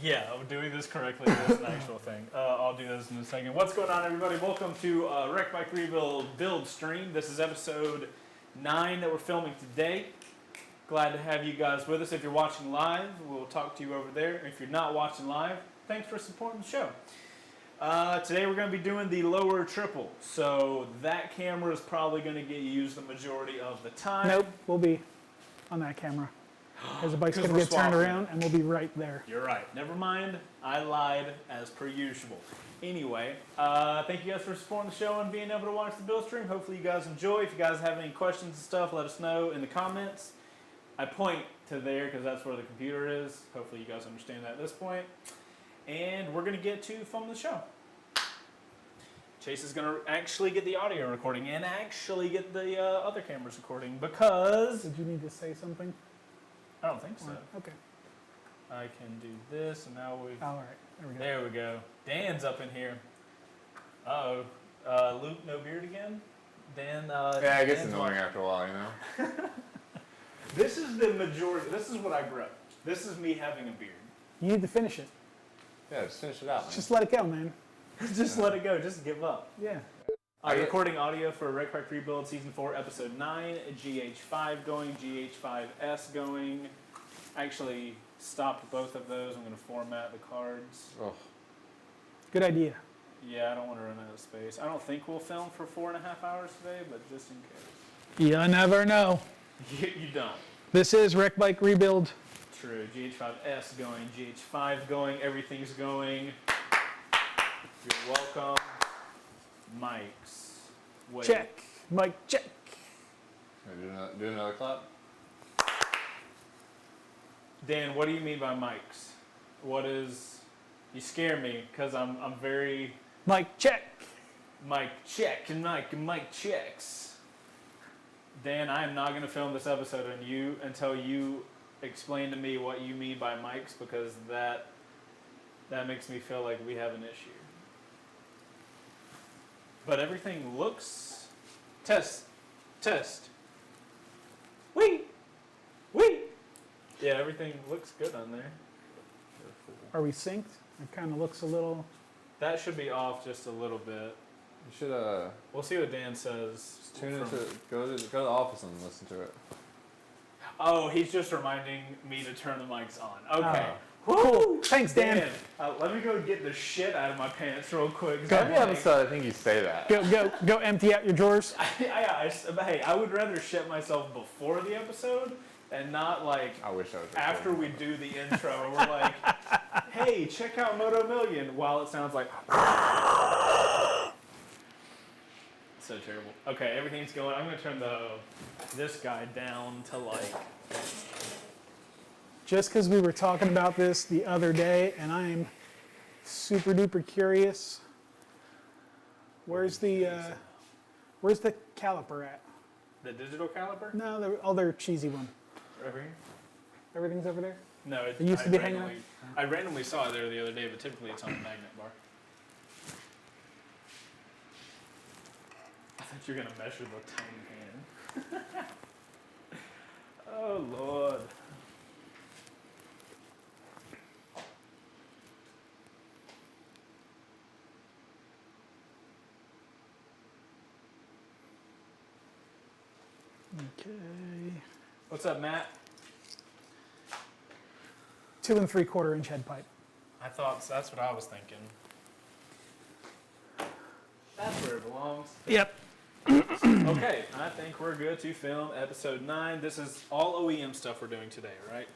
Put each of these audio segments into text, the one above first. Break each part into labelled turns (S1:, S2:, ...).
S1: Yeah, I'm doing this correctly. That's an actual thing. I'll do this in a second. What's going on, everybody? Welcome to Wreck Bike Rebuild build stream. This is episode 9 that we're filming today. Glad to have you guys with us. If you're watching live, we'll talk to you over there. If you're not watching live, thanks for supporting the show. Today we're going to be doing the lower triple, so that camera is probably going to get used the majority of the time.
S2: Nope, we'll be on that camera. Because the bike's going to get turned around and we'll be right there.
S1: You're right. Never mind. I lied as per usual. Anyway, thank you guys for supporting the show and being able to watch the build stream. Hopefully you guys enjoy. If you guys have any questions and stuff, let us know in the comments. I point to there because that's where the computer is. Hopefully you guys understand that at this point. And we're going to get to film the show. Chase is going to actually get the audio recording and actually get the other cameras recording because...
S2: Did you need to say something?
S1: I don't think so.
S2: Okay.
S1: I can do this, and now we...
S2: All right, there we go.
S1: There we go. Dan's up in here. Uh-oh. Luke, no beard again? Dan,
S3: yeah, I guess it's annoying after a while, you know?
S1: This is the majority. This is what I grew. This is me having a beard.
S2: You need to finish it.
S3: Yeah, just finish it out, man.
S2: Just let it go, man.
S1: Just let it go. Just give up.
S2: Yeah.
S1: Recording audio for Wreck Bike Rebuild Season 4, Episode 9, GH5 going, GH5S going. I actually stopped both of those. I'm going to format the cards.
S3: Oh.
S2: Good idea.
S1: Yeah, I don't want to run out of space. I don't think we'll film for 4.5 hours today, but just in case.
S2: You never know.
S1: You don't.
S2: This is Wreck Bike Rebuild.
S1: True. GH5S going, GH5 going, everything's going. You're welcome. Mics. Wait.
S2: Check. Mic check.
S3: Do another clap?
S1: Dan, what do you mean by mics? What is... You scare me because I'm very...
S2: Mic check.
S1: Mic check and mic checks. Dan, I am not going to film this episode on you until you explain to me what you mean by mics because that makes me feel like we have an issue. But everything looks... Test. Wee! Yeah, everything looks good on there.
S2: Are we synced? It kind of looks a little...
S1: That should be off just a little bit.
S3: You should,
S1: We'll see what Dan says.
S3: just tune into... Go to the office and listen to it.
S1: Oh, he's just reminding me to turn the mics on. Okay.
S2: Cool. Thanks, Dan.
S1: Let me go get the shit out of my pants real quick.
S3: Every episode, I think you say that.
S2: Go empty out your drawers.
S1: Hey, I would rather shit myself before the episode and not like
S3: I wish I was
S1: after we do the intro and we're like, hey, check out Moto Million while it sounds like so terrible. Okay, everything's going. I'm gonna turn this guy down to like
S2: Just because we were talking about this the other day, and I'm super duper curious. Where's the caliper at?
S1: the digital caliper.
S2: No, the other cheesy one.
S1: Over here?
S2: Everything's over there?
S1: No,
S2: It used to be hanging out.
S1: I randomly saw it there the other day, but typically it's on the magnet bar. I thought you were going to measure the tiny hand. Oh, Lord.
S2: Okay.
S1: What's up, Matt?
S2: 2 3/4 inch head pipe.
S1: I thought that's what I was thinking. That's where it belongs.
S2: Yep.
S1: Okay, I think we're good to film episode 9. This is all OEM stuff we're doing today, right?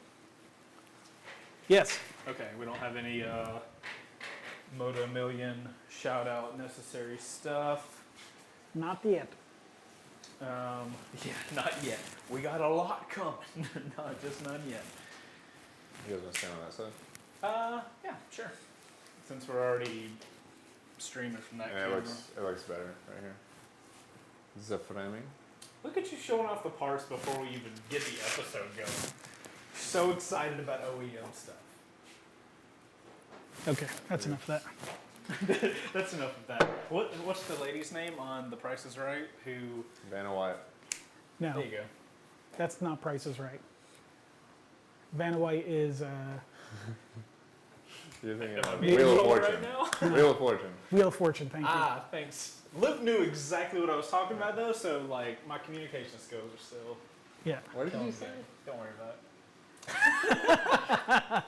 S2: Yes.
S1: Okay, we don't have any Moto Million shout out necessary stuff.
S2: Not yet.
S1: Yeah, not yet. We got a lot coming. Just not yet.
S3: You guys want to stand on that side?
S1: Yeah, sure. Since we're already streaming from that
S3: Yeah,
S1: camera.
S3: it looks better right here. The framing.
S1: Look at you showing off the parts before we even get the episode going. So excited about OEM stuff.
S2: Okay, that's enough of that.
S1: That's enough of that. What's the lady's name on The Price is Right? Who?
S3: Vanna White.
S2: No,
S1: There you go.
S2: that's not Price is Right. Vanna White is
S3: You're thinking
S1: Am I
S3: of
S1: being
S3: Wheel of
S1: trolled
S3: Fortune.
S1: right now?
S3: Wheel of Fortune.
S2: Wheel of Fortune, thank you.
S1: Ah, thanks. Luke knew exactly what I was talking about though, so like my communication skills are still
S2: Yeah.
S3: What did you
S1: going
S3: say?
S1: good. Don't worry about it.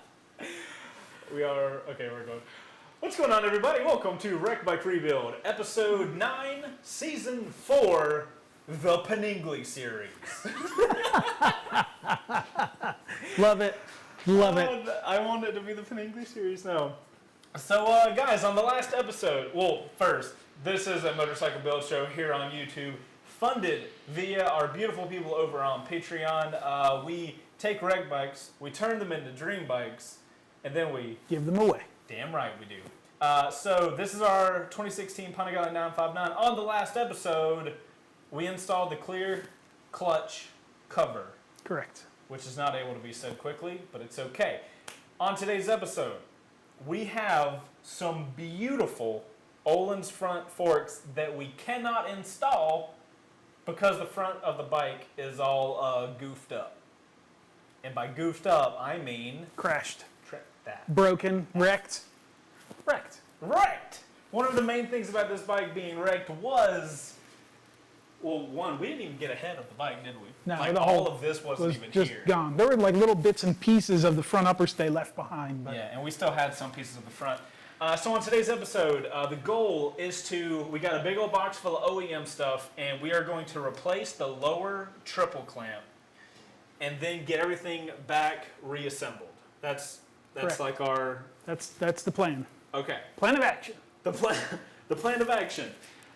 S1: We are okay. We're going. What's going on, everybody? Welcome to Wreck Bike Rebuild, episode 9, season 4, the Peningly series.
S2: Love it. Love it.
S1: I want it to be the Peningly series now. So, guys, on the last episode, well, first, this is a motorcycle build show here on YouTube, funded via our beautiful people over on Patreon. We take wreck bikes, we turn them into dream bikes, and then we
S2: Give them away.
S1: damn right we do. So this is our 2016 Panigale 959. On the last episode, we installed the clear clutch cover,
S2: Correct.
S1: which is not able to be said quickly, but it's okay. On today's episode, we have some beautiful Öhlins front forks that we cannot install because the front of the bike is all goofed up. And by goofed up, I mean
S2: Crashed.
S1: that.
S2: Broken. Wrecked. Wrecked.
S1: Wrecked! One of the main things about this bike being wrecked was, well, one, we didn't even get ahead of the bike, did we?
S2: No,
S1: like,
S2: the
S1: all
S2: whole
S1: of this wasn't
S2: Was
S1: even
S2: just
S1: here.
S2: gone. There were like little bits and pieces of the front upper stay left behind. But
S1: Yeah, and we still had some pieces of the front. So on today's episode, the goal is we got a big old box full of OEM stuff, and we are going to replace the lower triple clamp, and then get everything back reassembled. That's
S2: Correct.
S1: like our,
S2: that's the plan.
S1: okay.
S2: Plan of action.
S1: The plan of action.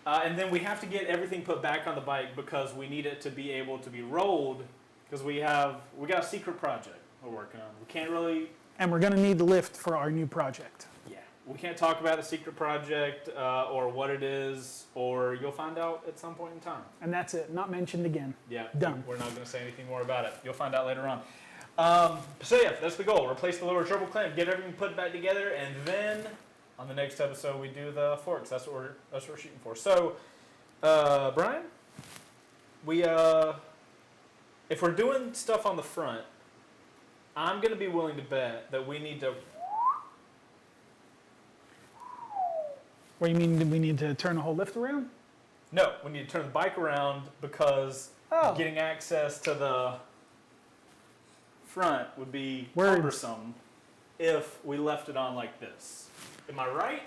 S1: And then we have to get everything put back on the bike because we need it to be able to be rolled because we got a secret project we're working on. We can't really,
S2: And we're going to need the lift for our new project.
S1: we can't talk about the secret project or what it is, or you'll find out at some point in time.
S2: And that's it. Not mentioned again.
S1: Yeah,
S2: Done.
S1: We're not going to say anything more about it. You'll find out later on. So yeah, that's the goal. Replace the lower triple clamp, get everything put back together, and then on the next episode we do the forks. That's what we're shooting for. So, Brian, we if we're doing stuff on the front, I'm going to be willing to bet that we need to.
S2: What do you mean we need to turn the whole lift around?
S1: No, we need to turn the bike around because
S2: Oh.
S1: getting access to the front would be
S2: Words.
S1: cumbersome if we left it on like this. Am I right?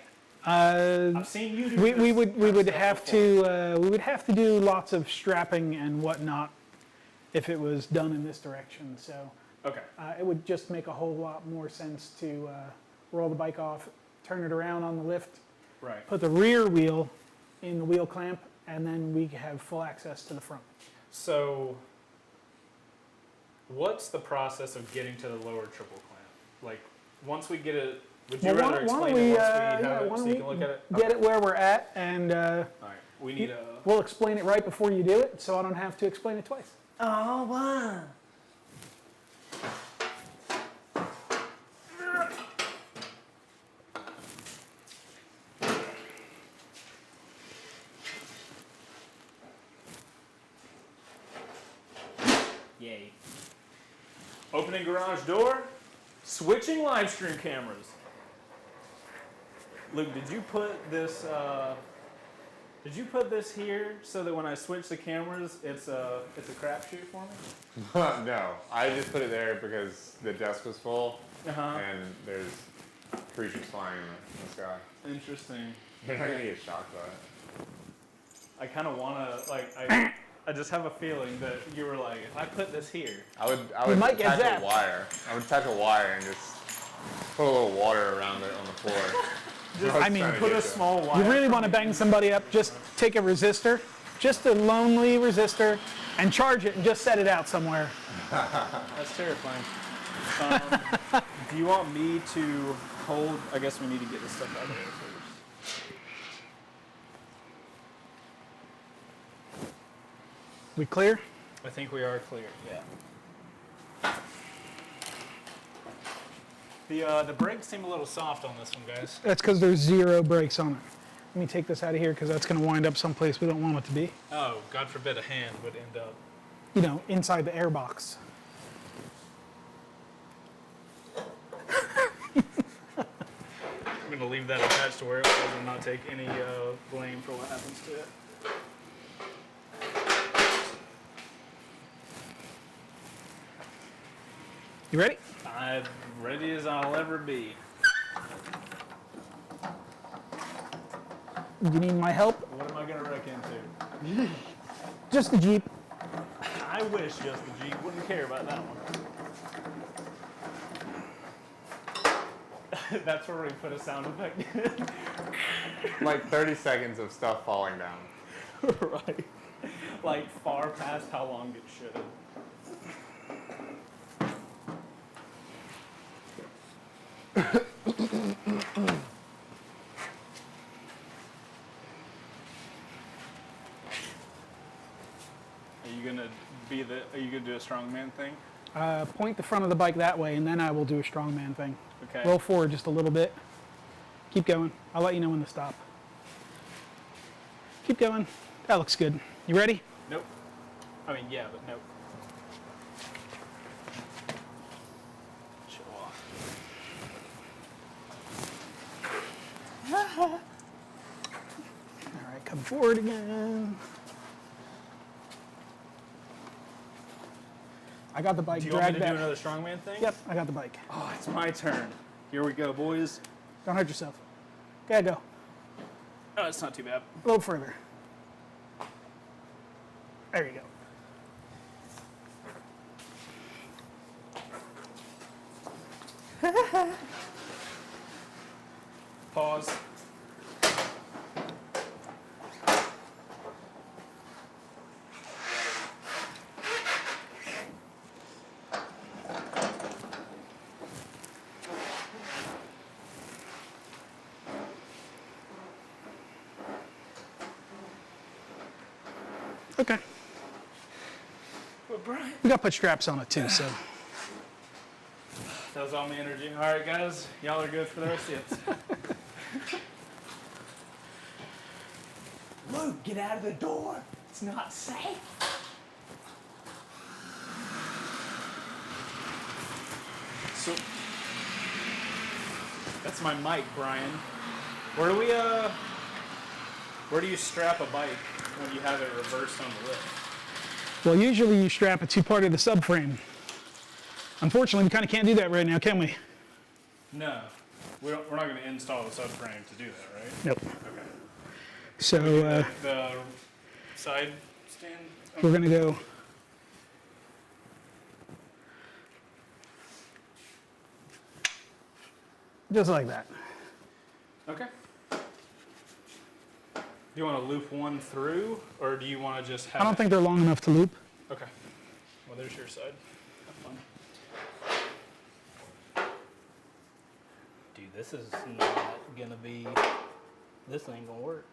S2: Uh,
S1: I've seen you do
S2: we
S1: this
S2: would
S1: kind of stuff
S2: have
S1: before.
S2: to we would have to do lots of strapping and whatnot if it was done in this direction. So
S1: Okay.
S2: it would just make a whole lot more sense to roll the bike off, turn it around on the lift,
S1: Right.
S2: put the rear wheel in the wheel clamp, and then we have full access to the front.
S1: So, what's the process of getting to the lower triple clamp? Like, once we get it, would you
S2: Well,
S1: rather explain it once we have it so you can look at it?
S2: get it where we're at, and
S1: All right. We need a.
S2: we'll explain it right before you do it, so I don't have to explain it twice.
S1: Oh, wow. Yay. Opening garage door, switching live stream cameras. Luke, did you put this here so that when I switch the cameras, it's a crapshoot for me?
S3: No, I just put it there because the desk was full
S1: Uh-huh.
S3: and there's creatures flying in the sky.
S1: Interesting.
S3: You're not gonna get shocked by it.
S1: I kind of want to, like, I just have a feeling that you were like, if I put this here.
S3: I would
S2: might get
S3: attach
S2: zapped.
S3: a wire. I would attach a wire and just put a little water around it on the floor.
S2: I mean,
S1: Put a small wire.
S2: You really want to bang somebody up, just take a resistor, just a lonely resistor, and charge it and just set it out somewhere.
S1: That's terrifying. Do you want me to hold? I guess we need to get this stuff out of there first.
S2: We clear?
S1: I think we are clear. Yeah. The brakes seem a little soft on this one, guys.
S2: That's because there's 0 brakes on it. Let me take this out of here because that's going to wind up someplace we don't want it to be.
S1: Oh, God forbid a hand would end up.
S2: You know, inside the airbox.
S1: going to leave that attached to where it was and not take any blame for what happens to it.
S2: You ready?
S1: I'm ready as I'll ever be.
S2: You need my help?
S1: What am I going to wreck into?
S2: Just the Jeep.
S1: I wish just the Jeep wouldn't care about that one. That's where we put a sound effect in.
S3: Like 30 seconds of stuff falling down.
S1: Right. Like far past how long it should. Are you gonna do a strongman thing?
S2: Point the front of the bike that way, and then I will do a strongman thing.
S1: Okay.
S2: Roll forward just a little bit. Keep going. I'll let you know when to stop. Keep going. That looks good. You ready?
S1: Nope. I mean, yeah, but nope. Show off.
S2: All right, come forward again. I got the bike
S1: Do you want me
S2: dragged
S1: to do
S2: back.
S1: another strongman thing?
S2: Yep, I got the bike.
S1: Oh, it's my turn. Here we go, boys.
S2: Don't hurt yourself. Gotta go.
S1: Oh, it's not too bad.
S2: A little further. There you go.
S1: Pause.
S2: Okay.
S1: But Brian.
S2: We gotta put straps on it too, so.
S1: That was all my energy. All right, guys. Y'all are good for the rest of it. Luke, get out of the door. It's not safe. So, that's my mic, Brian. Where do you strap a bike when you have it reversed on the lift?
S2: Well, usually you strap it to part of the subframe. Unfortunately, we kind of can't do that right now, can we?
S1: No. We're not going to install the subframe to do that, right?
S2: Nope.
S1: Okay.
S2: So
S1: The side stand?
S2: we're gonna go. Just like that.
S1: Okay. Do you want to loop one through, or do you want to just have
S2: I don't think they're long enough to loop.
S1: Okay. Well, there's your side. Have fun. Dude, this is not going to be... This ain't going to work.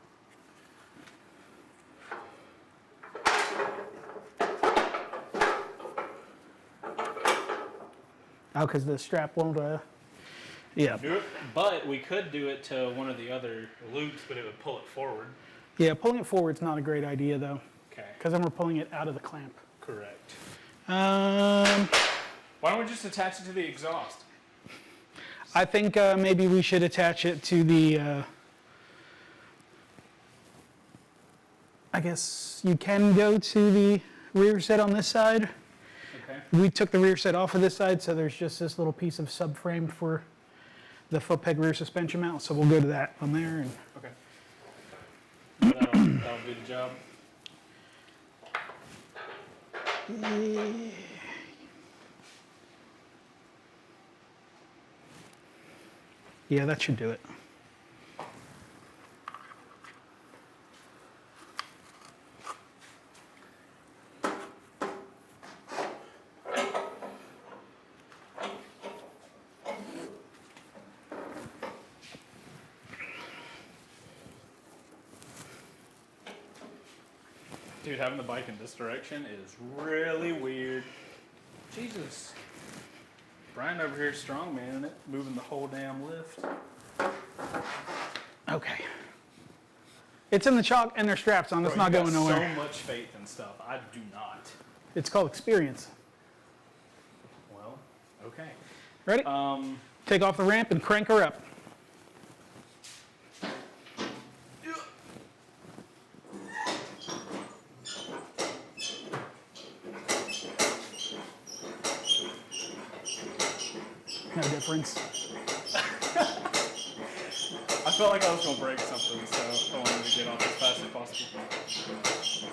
S2: Oh, because the strap won't, yeah.
S1: Do it, but we could do it to one of the other loops, but it would pull it forward.
S2: Yeah, pulling it forward's not a great idea though,
S1: Okay.
S2: because then we're pulling it out of the clamp.
S1: Correct.
S2: Um,
S1: Why don't we just attach it to the exhaust?
S2: I think maybe we should attach it to the, I guess you can go to the rear set on this side.
S1: Okay.
S2: We took the rear set off of this side, so there's just this little piece of subframe for the foot peg rear suspension mount. So we'll go to that on there. And
S1: Okay. That'll do the job.
S2: yeah, that should do it.
S1: Dude, having the bike in this direction is really weird. Jesus. Brian over here is strongman it, moving the whole damn lift.
S2: Okay. It's in the chalk and there's straps on. It's
S1: Bro,
S2: not
S1: you
S2: going
S1: got
S2: nowhere.
S1: so much faith in stuff. I do not.
S2: It's called experience.
S1: Well, okay.
S2: Ready? Take off the ramp and crank her up. no difference.
S1: I felt like I was gonna break something, so I wanted to get off as fast as possible.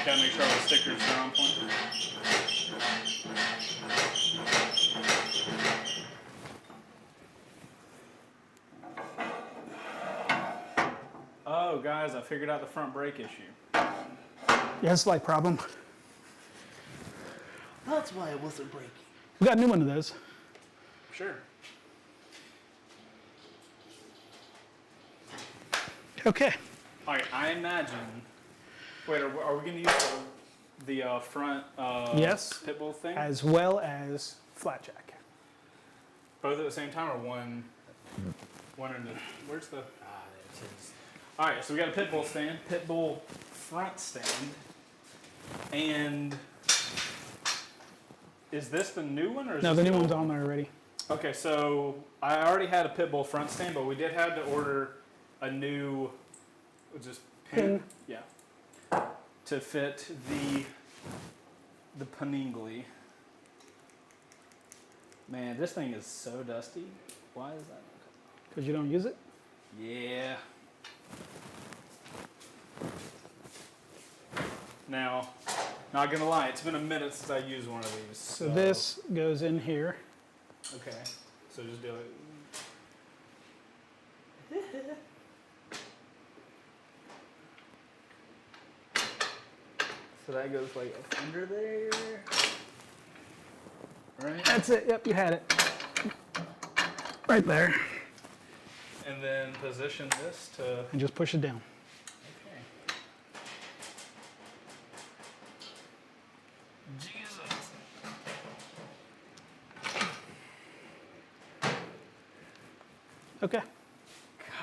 S1: Gotta make sure all the stickers are on point. Oh, guys, I figured out the front brake issue.
S2: Yeah, slight problem.
S1: That's why it wasn't breaking.
S2: We got a new one of those.
S1: Sure.
S2: Okay.
S1: All right, I imagine. Wait, are we going to use the front
S2: Yes.
S1: pit bull thing?
S2: As well as flat jack.
S1: Both at the same time, or one? One in the. Where's the? Ah, there it is. All right, so we got a pit bull stand, pit bull front stand, and is this the new one or? Is
S2: No,
S1: this
S2: the new
S1: old
S2: one's on there already.
S1: Okay, so I already had a pit bull front stand, but we did have to order a new, just pin, yeah, to fit the paningly. Man, this thing is so dusty. Why is that?
S2: Because you don't use it?
S1: Yeah. Now, not gonna lie, it's been a minute since I used one of these.
S2: So this goes in here.
S1: Okay. So just do it. So that goes like up under there. Right?
S2: That's it. Yep, you had it. Right there.
S1: And then position this to.
S2: And just push it down.
S1: Okay. Jesus.
S2: Okay.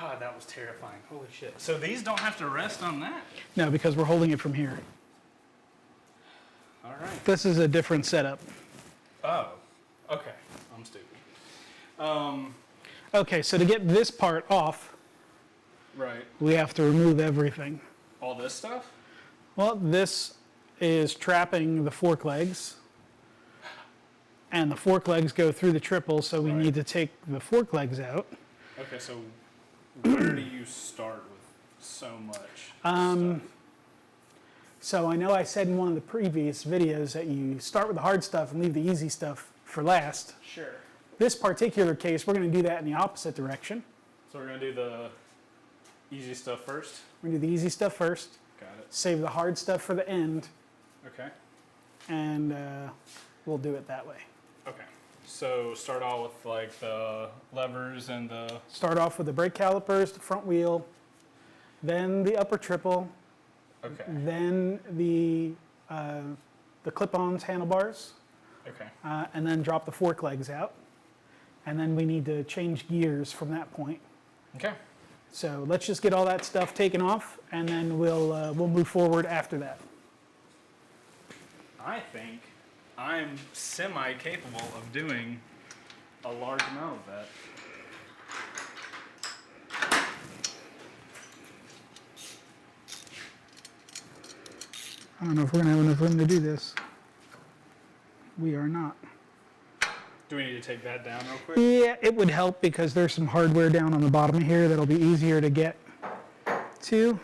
S1: God, that was terrifying. Holy shit. So these don't have to rest on that?
S2: No, because we're holding it from here.
S1: All right.
S2: This is a different setup.
S1: Oh. Okay. I'm stupid.
S2: Okay, so to get this part off,
S1: Right.
S2: we have to remove everything.
S1: All this stuff?
S2: Well, this is trapping the fork legs. And the fork legs go through the triple, so we
S1: Right.
S2: need to take the fork legs out.
S1: Okay, so where do you start with so much stuff?
S2: So I know I said in one of the previous videos that you start with the hard stuff and leave the easy stuff for last.
S1: Sure.
S2: This particular case, we're going to do that in the opposite direction.
S1: So we're going to do the easy stuff first?
S2: We're going to do the easy stuff first,
S1: Got it.
S2: save the hard stuff for the end,
S1: Okay.
S2: and we'll do it that way.
S1: Okay. So start all with like the levers and the...
S2: Start off with the brake calipers, the front wheel, then the upper triple,
S1: Okay.
S2: then the clip-ons, handlebars,
S1: Okay.
S2: and then drop the fork legs out. And then we need to change gears from that point.
S1: Okay.
S2: So let's just get all that stuff taken off, and then we'll move forward after that.
S1: I think I'm semi-capable of doing a large amount of that.
S2: I don't know if we're gonna have enough room to do this. We are not.
S1: Do we need to take that down real quick?
S2: Yeah, it would help because there's some hardware down on the bottom here that'll be easier to get to.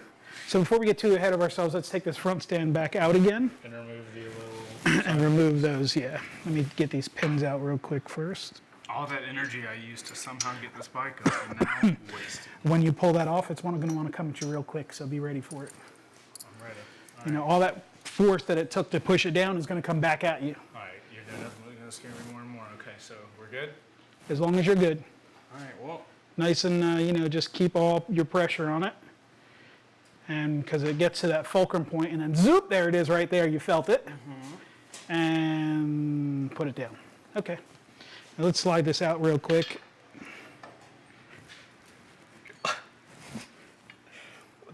S2: So before we get too ahead of ourselves, let's take this front stand back out again
S1: And remove the little...
S2: and remove those, yeah. Let me get these pins out real quick first.
S1: All that energy I used to somehow get this bike up and now wasted.
S2: When you pull that off, it's gonna wanna come at you real quick, so be ready for it.
S1: I'm ready.
S2: You know, all that force that it took to push it down is gonna come back at you,
S1: All right, you're definitely going to scare me more and more. Okay, so we're good?
S2: as long as you're good.
S1: All right, well,
S2: Nice and, you know, just keep all your pressure on it. And because it gets to that fulcrum point and then zoop, there it is right there, you felt it. And put it down. Okay. Now let's slide this out real quick.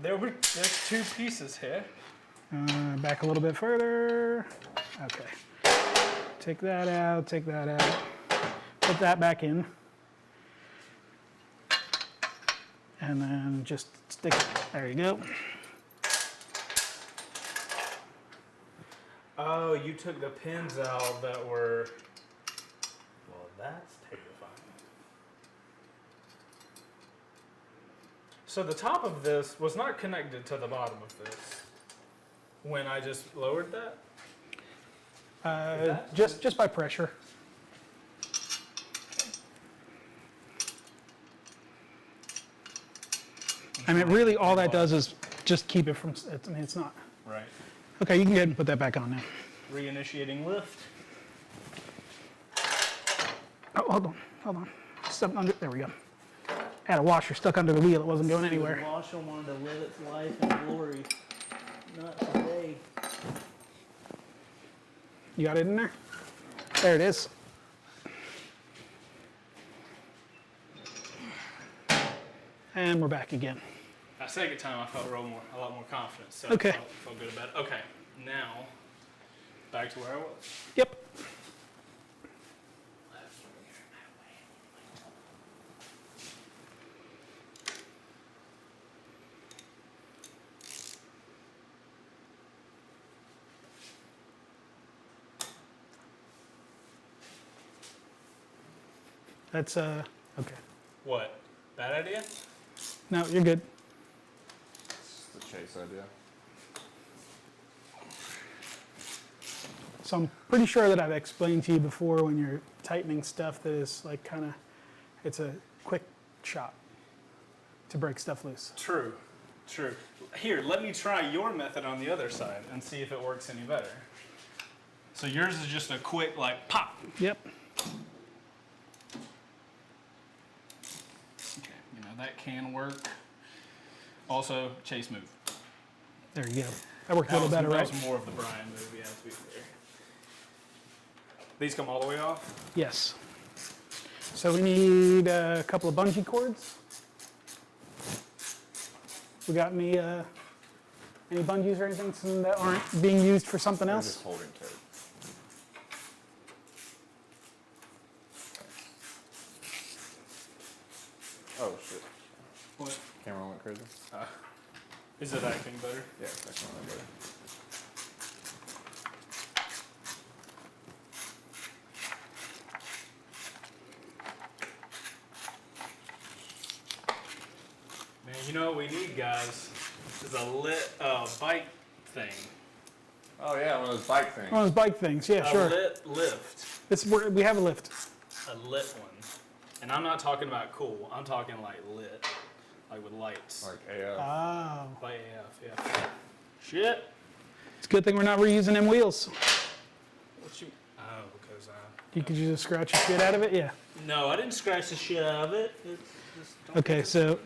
S1: there's two pieces here.
S2: Back a little bit further. Okay. Take that out, take that out. Put that back in. And then just stick it. There you go.
S1: Oh, you took the pins out that were. Well, that's terrifying. So the top of this was not connected to the bottom of this when I just lowered that?
S2: Just by pressure. I mean, really, all that does is just keep it from. I mean, it's not.
S1: Right.
S2: Okay, you can go ahead and put that back on now.
S1: Reinitiating lift.
S2: Oh, hold on. Something under. There we go. Had a washer stuck under the wheel. It wasn't going anywhere.
S1: The washer wanted to live its life in glory. Not today.
S2: You got it in there? There it is. And we're back again.
S1: That second time I felt a lot more confident, so
S2: Okay.
S1: I felt good about it. Okay, now back to where I was.
S2: Yep. That's okay.
S1: What? Bad idea?
S2: No, you're good.
S3: It's the chase idea.
S2: So I'm pretty sure that I've explained to you before when you're tightening stuff that is like kind of, it's a quick shot to break stuff loose.
S1: True. Here, let me try your method on the other side and see if it works any better. So yours is just a quick, like, pop.
S2: Yep.
S1: Okay, that can work. Also, chase move.
S2: There you go. That worked a little better, right?
S1: That was more of the Brian move, yeah, to be fair. These come all the way off?
S2: Yes. So we need a couple of bungee cords. We got any bungees or anything that aren't being used for something
S3: They're
S2: else?
S3: just holding tape. Oh shit.
S1: What?
S3: Camera went crazy.
S1: Is it acting better?
S3: Yeah, it's definitely better.
S1: Man, you know what we need, guys? Is a lit bike thing.
S3: Oh yeah, one of those bike things.
S2: One of those bike things, yeah,
S1: A
S2: sure.
S1: lit lift.
S2: We have a lift.
S1: A lit one. And I'm not talking about cool. I'm talking like lit. Like with lights.
S3: Like AF.
S2: Oh.
S1: Like AF, yeah. Shit.
S2: It's a good thing we're not reusing them wheels.
S1: What you... Oh, because
S2: You could just scratch the shit out of it, yeah.
S1: No, I didn't scratch the shit out of it. It's just don't
S2: Okay,
S1: get
S2: so
S1: it.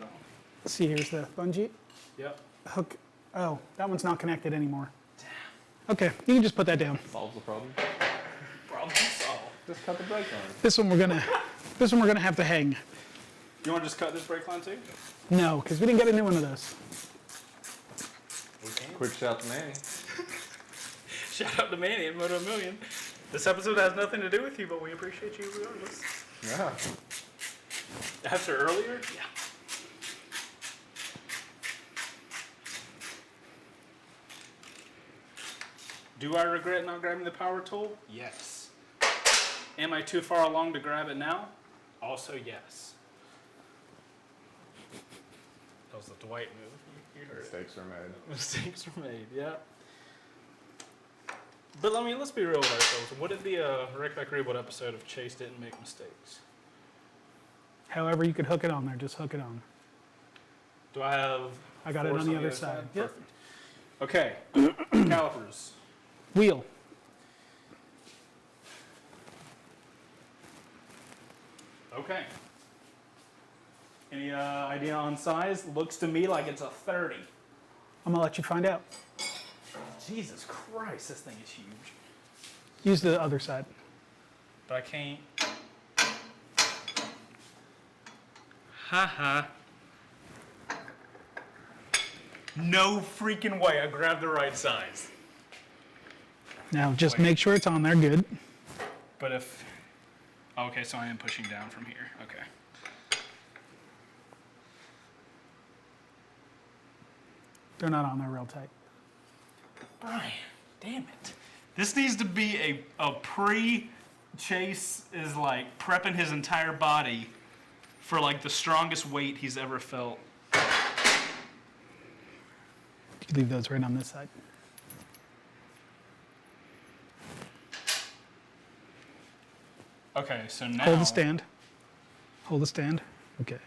S2: let's see, here's the bungee
S1: Yep.
S2: hook. Oh, that one's not connected anymore. Okay, you can just put that down.
S3: Solves the problem.
S1: Problem solved.
S3: Just cut the brake line.
S2: This one we're gonna have to hang.
S1: You want to just cut this brake line too?
S2: No, because we didn't get a new one of those.
S1: We can.
S3: Quick shout to Manny.
S1: Shout out to Manny at Moto Million. This episode has nothing to do with you, but we appreciate you regardless.
S3: Yeah.
S1: After earlier? Yeah. Do I regret not grabbing the power tool? Yes. Am I too far along to grab it now? Also, yes. That was the Dwight move. You heard it.
S3: Mistakes are made.
S1: Mistakes were made, yeah. But I mean, let's be real with ourselves. Would it be a Wreck Back Reboot episode if Chase didn't make mistakes?
S2: However, you could hook it on there. Just hook it on.
S1: Do I have...
S2: I got it
S1: force
S2: on the other side. Yep.
S1: Perfect. Okay. Calipers.
S2: Wheel.
S1: Okay. Any idea on size? Looks to me like it's a 30.
S2: I'm gonna let you find out.
S1: Jesus Christ, this thing is huge.
S2: Use the other side.
S1: But I can't. Haha. No freaking way I grabbed the right size.
S2: Now just
S1: Wait.
S2: make sure it's on there. Good.
S1: But if... Okay, so I am pushing down from here. Okay.
S2: They're not on there real tight.
S1: Brian, damn it. This needs to be a pre-Chase is like prepping his entire body for like the strongest weight he's ever felt.
S2: You can leave those right on this side.
S1: Okay, so now
S2: Hold the stand. Hold the stand. Okay.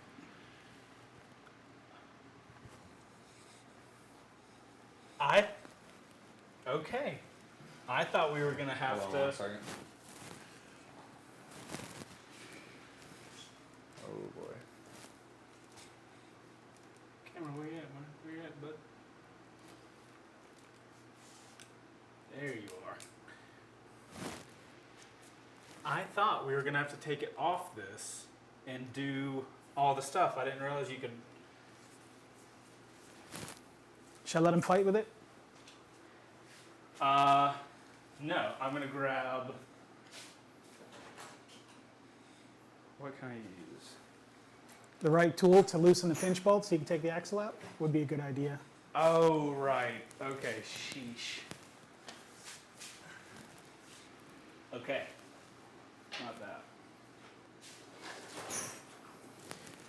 S1: Okay. I thought we were gonna have
S3: Hold on
S1: to.
S3: 1 second. Oh boy.
S1: Cameron, where you at, man? Where you at, bud? There you are. I thought we were gonna have to take it off this and do all the stuff. I didn't realize you could.
S2: Shall I let him fight with it?
S1: No. I'm gonna grab. What can I use?
S2: The right tool to loosen the pinch bolt so you can take the axle out would be a good idea.
S1: Oh, right. Okay. Sheesh. Okay. Not that.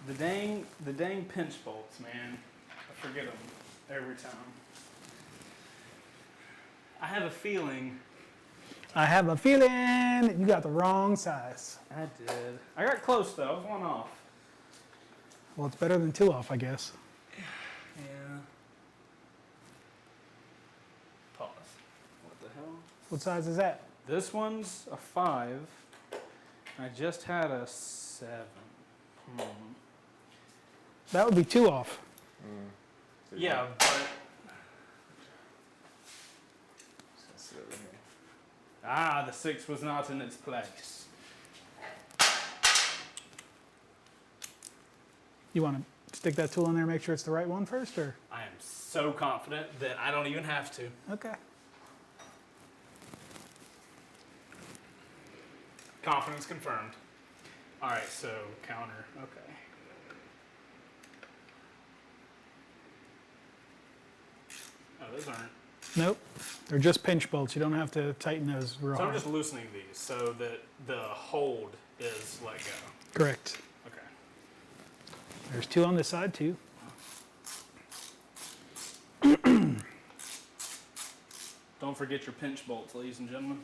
S1: The dang pinch bolts, man. I forget them every time. I have a feeling.
S2: I have a feeling you got the wrong size.
S1: I did. I got close though. I was 1 off.
S2: Well, it's better than 2 off, I guess.
S1: Yeah. Pause. What the hell?
S2: What size is that?
S1: This one's a 5. I just had a 7.
S2: That would be 2 off.
S1: Yeah, but
S3: Let's sit over here.
S1: the 6 was not in its place.
S2: You want to stick that tool in there, make sure it's the right one first, or?
S1: I am so confident that I don't even have to.
S2: Okay.
S1: Confidence confirmed. All right, so counter. Okay. Oh, those aren't.
S2: Nope. They're just pinch bolts. You don't have to tighten those real
S1: So I'm
S2: hard.
S1: just loosening these so that the hold is let go.
S2: Correct.
S1: Okay.
S2: There's 2 on this side, too.
S1: Don't forget your pinch bolts, ladies and gentlemen.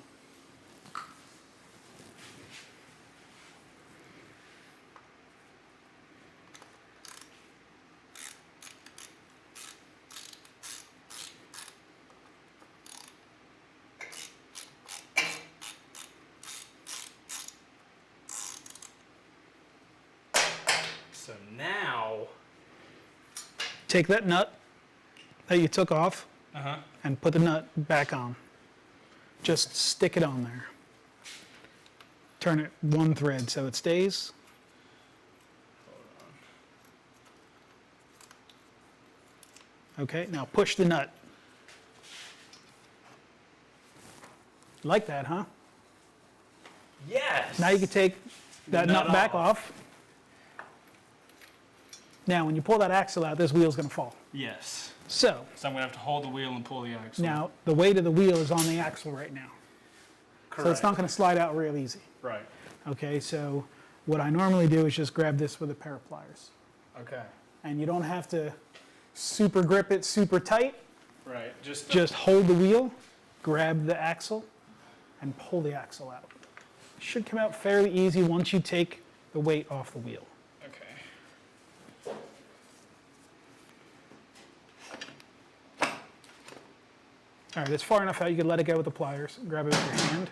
S1: So now,
S2: Take that nut that you took off and put the nut back on. Just stick it on there. Turn it 1 thread so it stays. Okay, now push the nut. Like that, huh?
S1: yes.
S2: Now you can take that
S1: Nut
S2: nut back
S1: off.
S2: off. Now, when you pull that axle out, this wheel's going to fall.
S1: Yes.
S2: So,
S1: So I'm gonna have to hold the wheel and pull the axle.
S2: now the weight of the wheel is on the axle right now.
S1: correct.
S2: So it's not going to slide out real easy.
S1: right.
S2: Okay, so what I normally do is just grab this with a pair of pliers.
S1: Okay.
S2: And you don't have to super grip it super tight.
S1: Right.
S2: Just hold the wheel, grab the axle, and pull the axle out. Should come out fairly easy once you take the weight off the wheel.
S1: Okay.
S2: All right, it's far enough out you can let it go with the pliers. Grab it with your hand.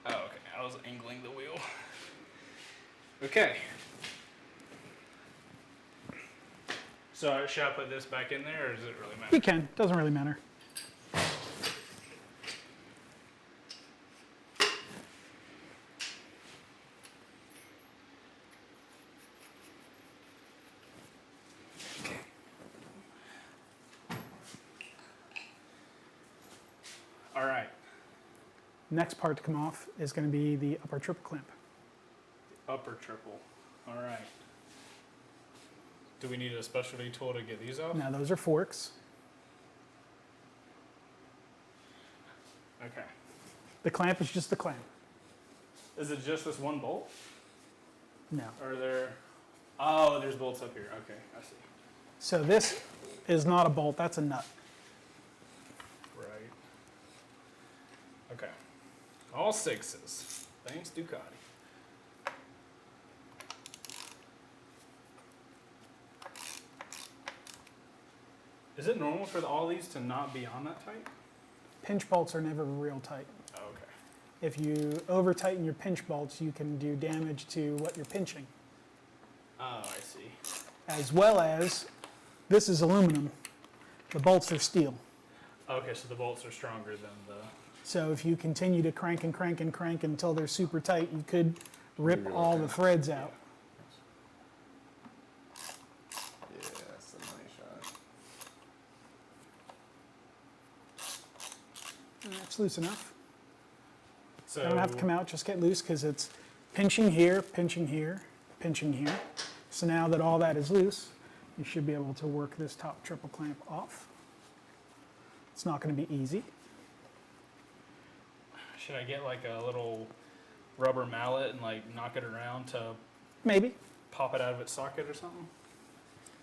S1: Oh, okay. I was angling the wheel. Okay. So should I put this back in there, or does it really matter?
S2: You can, doesn't really matter.
S1: All right.
S2: Next part to come off is going to be the upper triple clamp.
S1: Upper triple. All right. Do we need a specialty tool to get these off?
S2: Now those are forks.
S1: Okay.
S2: The clamp is just the clamp.
S1: Is it just this one bolt?
S2: No.
S1: Or are there... Oh, there's bolts up here. Okay, I see.
S2: So this is not a bolt, that's a nut.
S1: Right. Okay. All sixes. Thanks, Ducati. Is it normal for all these to not be on that tight?
S2: Pinch bolts are never real tight.
S1: Oh, okay.
S2: If you over tighten your pinch bolts, you can do damage to what you're pinching.
S1: Oh, I see.
S2: As well as, this is aluminum, the bolts are steel.
S1: Okay, so the bolts are stronger than the...
S2: So if you continue to crank and crank and crank until they're super tight, you could rip all the threads out.
S3: Yeah, that's a nice shot.
S2: And that's loose enough.
S1: So
S2: They don't have to come out, just get loose because it's pinching here, pinching here, pinching here. So now that all that is loose, you should be able to work this top triple clamp off. It's not going to be easy.
S1: should I get like a little rubber mallet and like knock it around to
S2: Maybe.
S1: pop it out of its socket or something?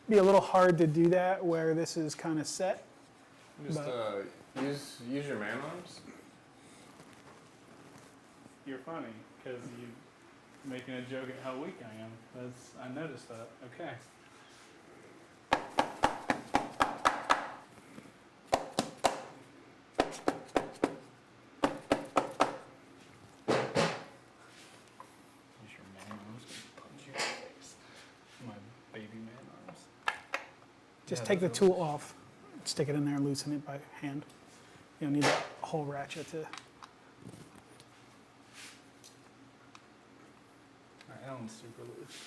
S2: Be a little hard to do that where this is kind of set.
S3: Just
S2: But-
S3: use your man arms.
S1: You're funny because you making a joke at how weak I am. I noticed that. Okay. Use your man arms. Punch you in the face. My baby man arms.
S2: Just
S1: Yeah,
S2: take the
S1: those are-
S2: tool off, stick it in there and loosen it by hand. You don't need that whole ratchet to.
S1: Alright, that one's super loose.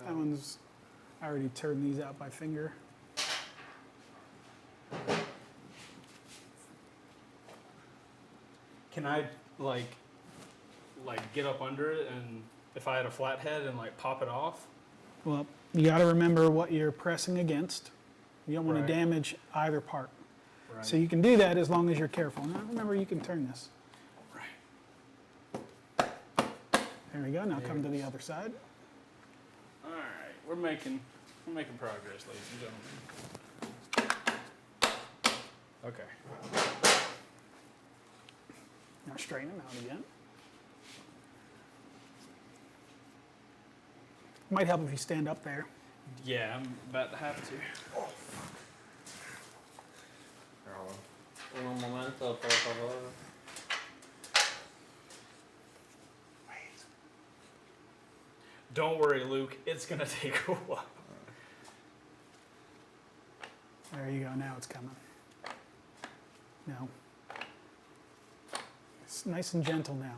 S2: That one's, I already turned these out by finger.
S1: Can I like get up under it and if I had a flat head and like pop it off?
S2: Well, you got to remember what you're pressing against. You don't want
S1: Right.
S2: to damage either part.
S1: Right.
S2: So you can do that as long as you're careful. Now remember, you can turn this.
S1: Right.
S2: There we go. Now
S1: There
S2: come
S1: it
S2: to the
S1: is.
S2: other side.
S1: All right, we're making progress, ladies and gentlemen. Okay.
S2: Now straighten them out again. Might help if you stand up there.
S1: Yeah, I'm about to have to.
S3: Un momento, por favor.
S1: Don't worry, Luke. It's gonna take a while.
S2: There you go. Now it's coming. Now. It's nice and gentle now.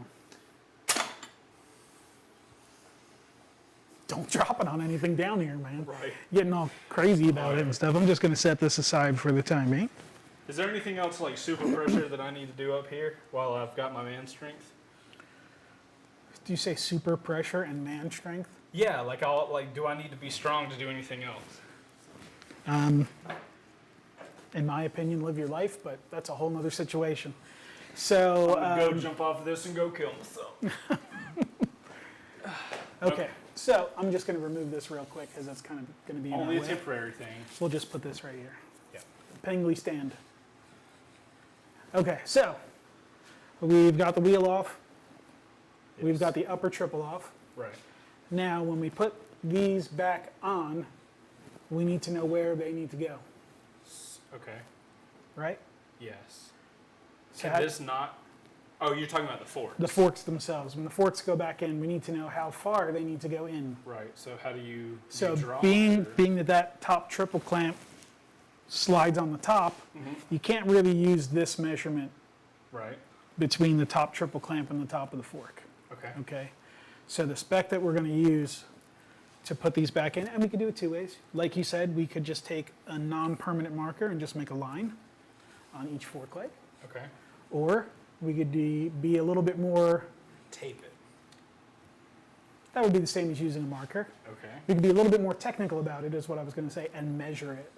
S2: Don't drop it on anything down here, man.
S1: Right.
S2: Getting all crazy about it and stuff. I'm just going to set this aside for the time being.
S1: Is there anything else like super pressure that I need to do up here while I've got my man strength?
S2: Do you say super pressure and man strength?
S1: Yeah, do I need to be strong to do anything else?
S2: In my opinion, live your life, but that's a whole nother situation. So,
S1: I'm gonna go jump off of this and go kill myself.
S2: okay. So I'm just going to remove this real quick because that's kind of going to be in
S1: Only
S2: our
S1: a
S2: way.
S1: temporary thing.
S2: We'll just put this right here.
S1: Yeah.
S2: Pingly stand. Okay, so we've got the wheel off. We've
S1: Yes.
S2: got the upper triple off.
S1: Right.
S2: Now, when we put these back on, we need to know where they need to go,
S1: Okay.
S2: right?
S1: Yes.
S2: So
S1: Can
S2: how-
S1: this not? Oh, you're talking about the fork.
S2: the forks themselves. When the forks go back in, we need to know how far they need to go in.
S1: Right. So how do you?
S2: So
S1: you draw
S2: being
S1: or-
S2: that top triple clamp slides on the top, you can't really use this measurement
S1: Right.
S2: between the top triple clamp and the top of the fork.
S1: Okay.
S2: Okay, so the spec that we're going to use to put these back in, and we could do it two ways. Like you said, we could just take a non-permanent marker and just make a line on each fork leg,
S1: Okay.
S2: or we could be a little bit more.
S1: Tape it.
S2: That would be the same as using a marker.
S1: Okay.
S2: We could be a little bit more technical about it, is what I was going to say, and measure it.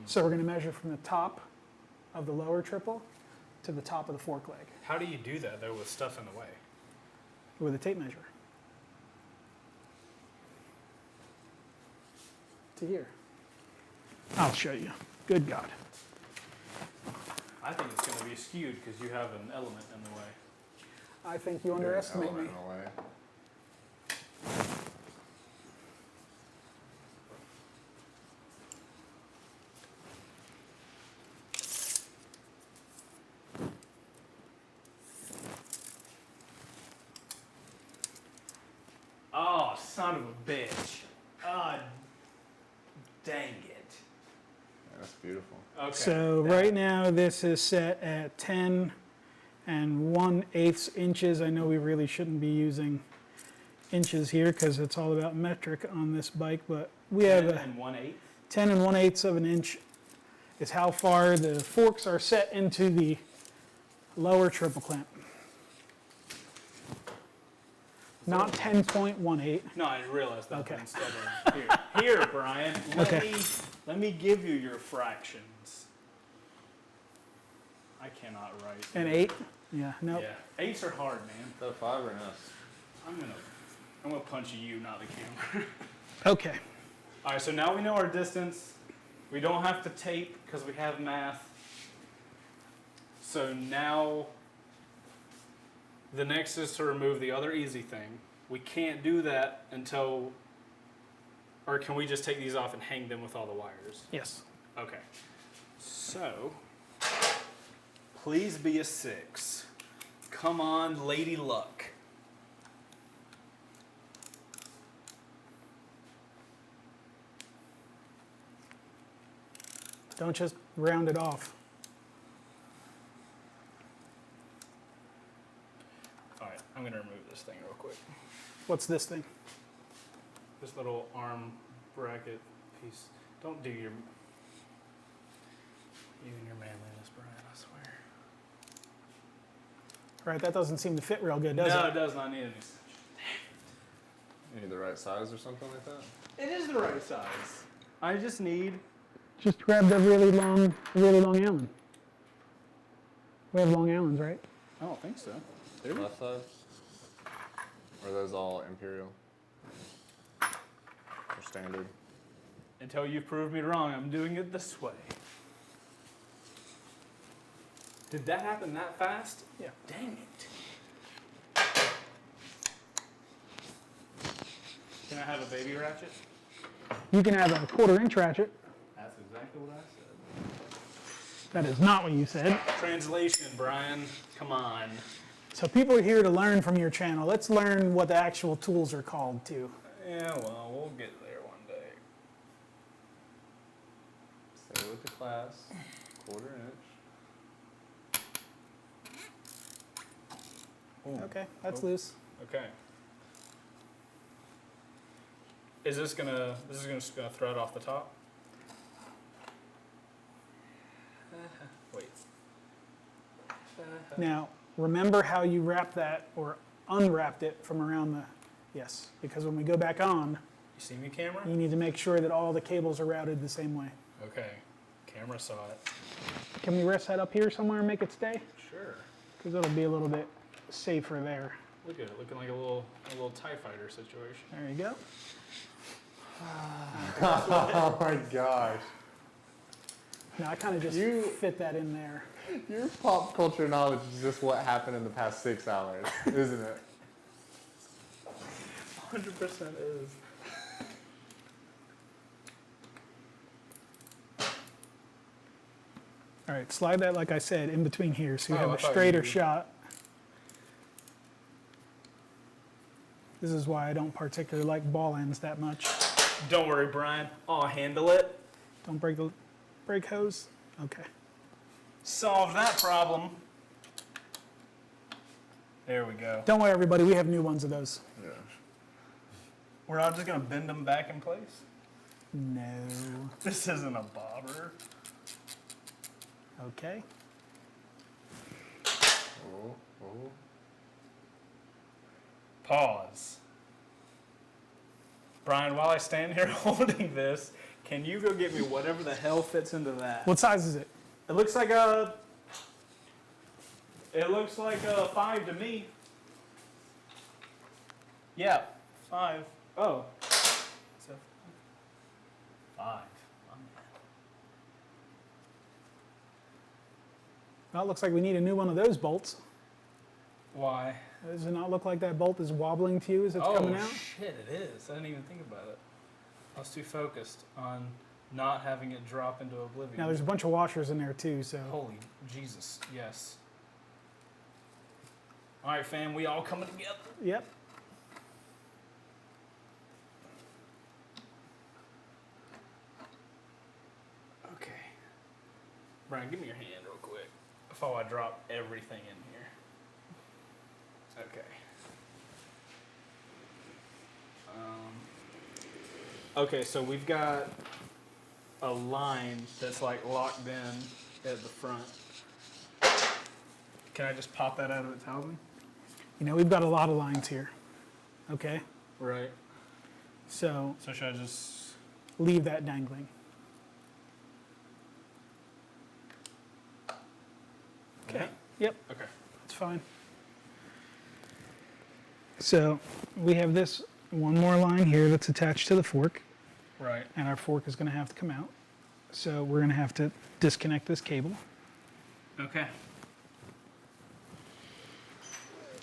S2: So we're going to measure from the top of the lower triple to the top of the fork leg
S1: How do you do that though with stuff in the way?
S2: with a tape measure. To here. I'll show you. Good God.
S1: I think it's going to be skewed because you have an element in the way.
S2: I think you underestimate me.
S3: In a way.
S1: Oh, son of a bitch. Ah, dang it.
S3: Yeah, that's beautiful.
S1: Okay.
S2: So right now this is set at 10 and 1/8 inches. I know we really shouldn't be using inches here because it's all about metric on this bike, but we have a
S1: 1/8.
S2: 10 and 1/8 of an inch is how far the forks are set into the lower triple clamp. Not 10.18.
S1: No, I realized that.
S2: Okay.
S1: Instead of here, Brian.
S2: Okay.
S1: Let me give you your fractions. I cannot write.
S2: An 8? Yeah, nope.
S1: Yeah, 8s are hard, man.
S3: Is that a 5 or an S?
S1: I'm gonna punch you, not the camera.
S2: Okay.
S1: All right, so now we know our distance. We don't have to tape because we have math. So now the next is to remove the other easy thing. We can't do that until, or can we just take these off and hang them with all the wires?
S2: Yes.
S1: Okay. So, please be a 6. Come on, Lady Luck.
S2: Don't just round it off.
S1: All right, I'm gonna remove this thing real quick.
S2: What's this thing?
S1: This little arm bracket piece. Don't do your, even your manliness, Brian, I swear.
S2: All right, that doesn't seem to fit real good, does
S1: No,
S2: it?
S1: it does not need an extension.
S3: You need the right size or something like that?
S1: It is the right size. I just need,
S2: Just grab the really long Allen. We have long Allens, right?
S1: I don't think so.
S3: Left side? Or are those all imperial? Or standard?
S1: Until you prove me wrong, I'm doing it this way. Did that happen that fast?
S2: Yeah.
S1: Dang it. Can I have a baby ratchet?
S2: You can have a 1/4 inch ratchet.
S1: That's exactly what I said.
S2: That is not what you said.
S1: Translation, Brian. Come on.
S2: So people are here to learn from your channel. Let's learn what the actual tools are called too.
S1: Yeah, well, we'll get there one day.
S3: Stay with the class. 1/4 inch.
S2: Okay, that's loose.
S1: Okay. Is this just gonna thread off the top? Wait.
S2: Now, remember how you wrapped that or unwrapped it from around the, yes, because when we go back on,
S1: You see me, camera?
S2: you need to make sure that all the cables are routed the same way.
S1: Okay. Camera saw it.
S2: Can we rest that up here somewhere and make it stay?
S1: Sure.
S2: Because it'll be a little bit safer there.
S1: Look at it, looking like a little TIE fighter situation.
S2: There you go.
S3: Oh my gosh.
S2: Now I kind of just fit that in there.
S3: Your pop culture knowledge is just what happened in the past 6 hours, isn't it?
S1: 100% is.
S2: All right, slide that, like I said, in between here so you
S1: Oh,
S2: have
S1: I
S2: a
S1: thought
S2: straighter
S1: you-
S2: shot. This is why I don't particularly like ball ends that much.
S1: Don't worry, Brian. I'll handle it.
S2: Don't break the brake hose. Okay.
S1: Solve that problem. There we go.
S2: Don't worry, everybody. We have new ones of those.
S3: Yeah.
S1: We're not just gonna bend them back in place.
S2: No.
S1: This isn't a bobber.
S2: Okay.
S3: Oh, oh.
S1: Pause. Brian, while I stand here holding this, can you go get me whatever the hell fits into that?
S2: What size is it?
S1: It looks like a 5 to me. Yeah, 5. Oh. So 5.
S2: Well, it looks like we need a new one of those bolts.
S1: Why?
S2: Does it not look like that bolt is wobbling to you as it's coming out?
S1: Shit, it is. I didn't even think about it. I was too focused on not having it drop into oblivion.
S2: Now, there's a bunch of washers in there too, so.
S1: Holy Jesus, yes. All right, fam, we all coming together.
S2: Yep.
S1: Okay. Brian, give me your hand real quick before I drop everything in here. Okay. Okay, so we've got a line that's like locked in at the front. Can I just pop that out of its housing?
S2: You know, we've got a lot of lines here. Okay?
S1: Right.
S2: So
S1: So should I just...
S2: leave that dangling. Okay. Yep,
S1: Okay.
S2: it's fine. So we have this one more line here that's attached to the fork,
S1: Right.
S2: and our fork is going to have to come out. So we're going to have to disconnect this cable.
S1: Okay.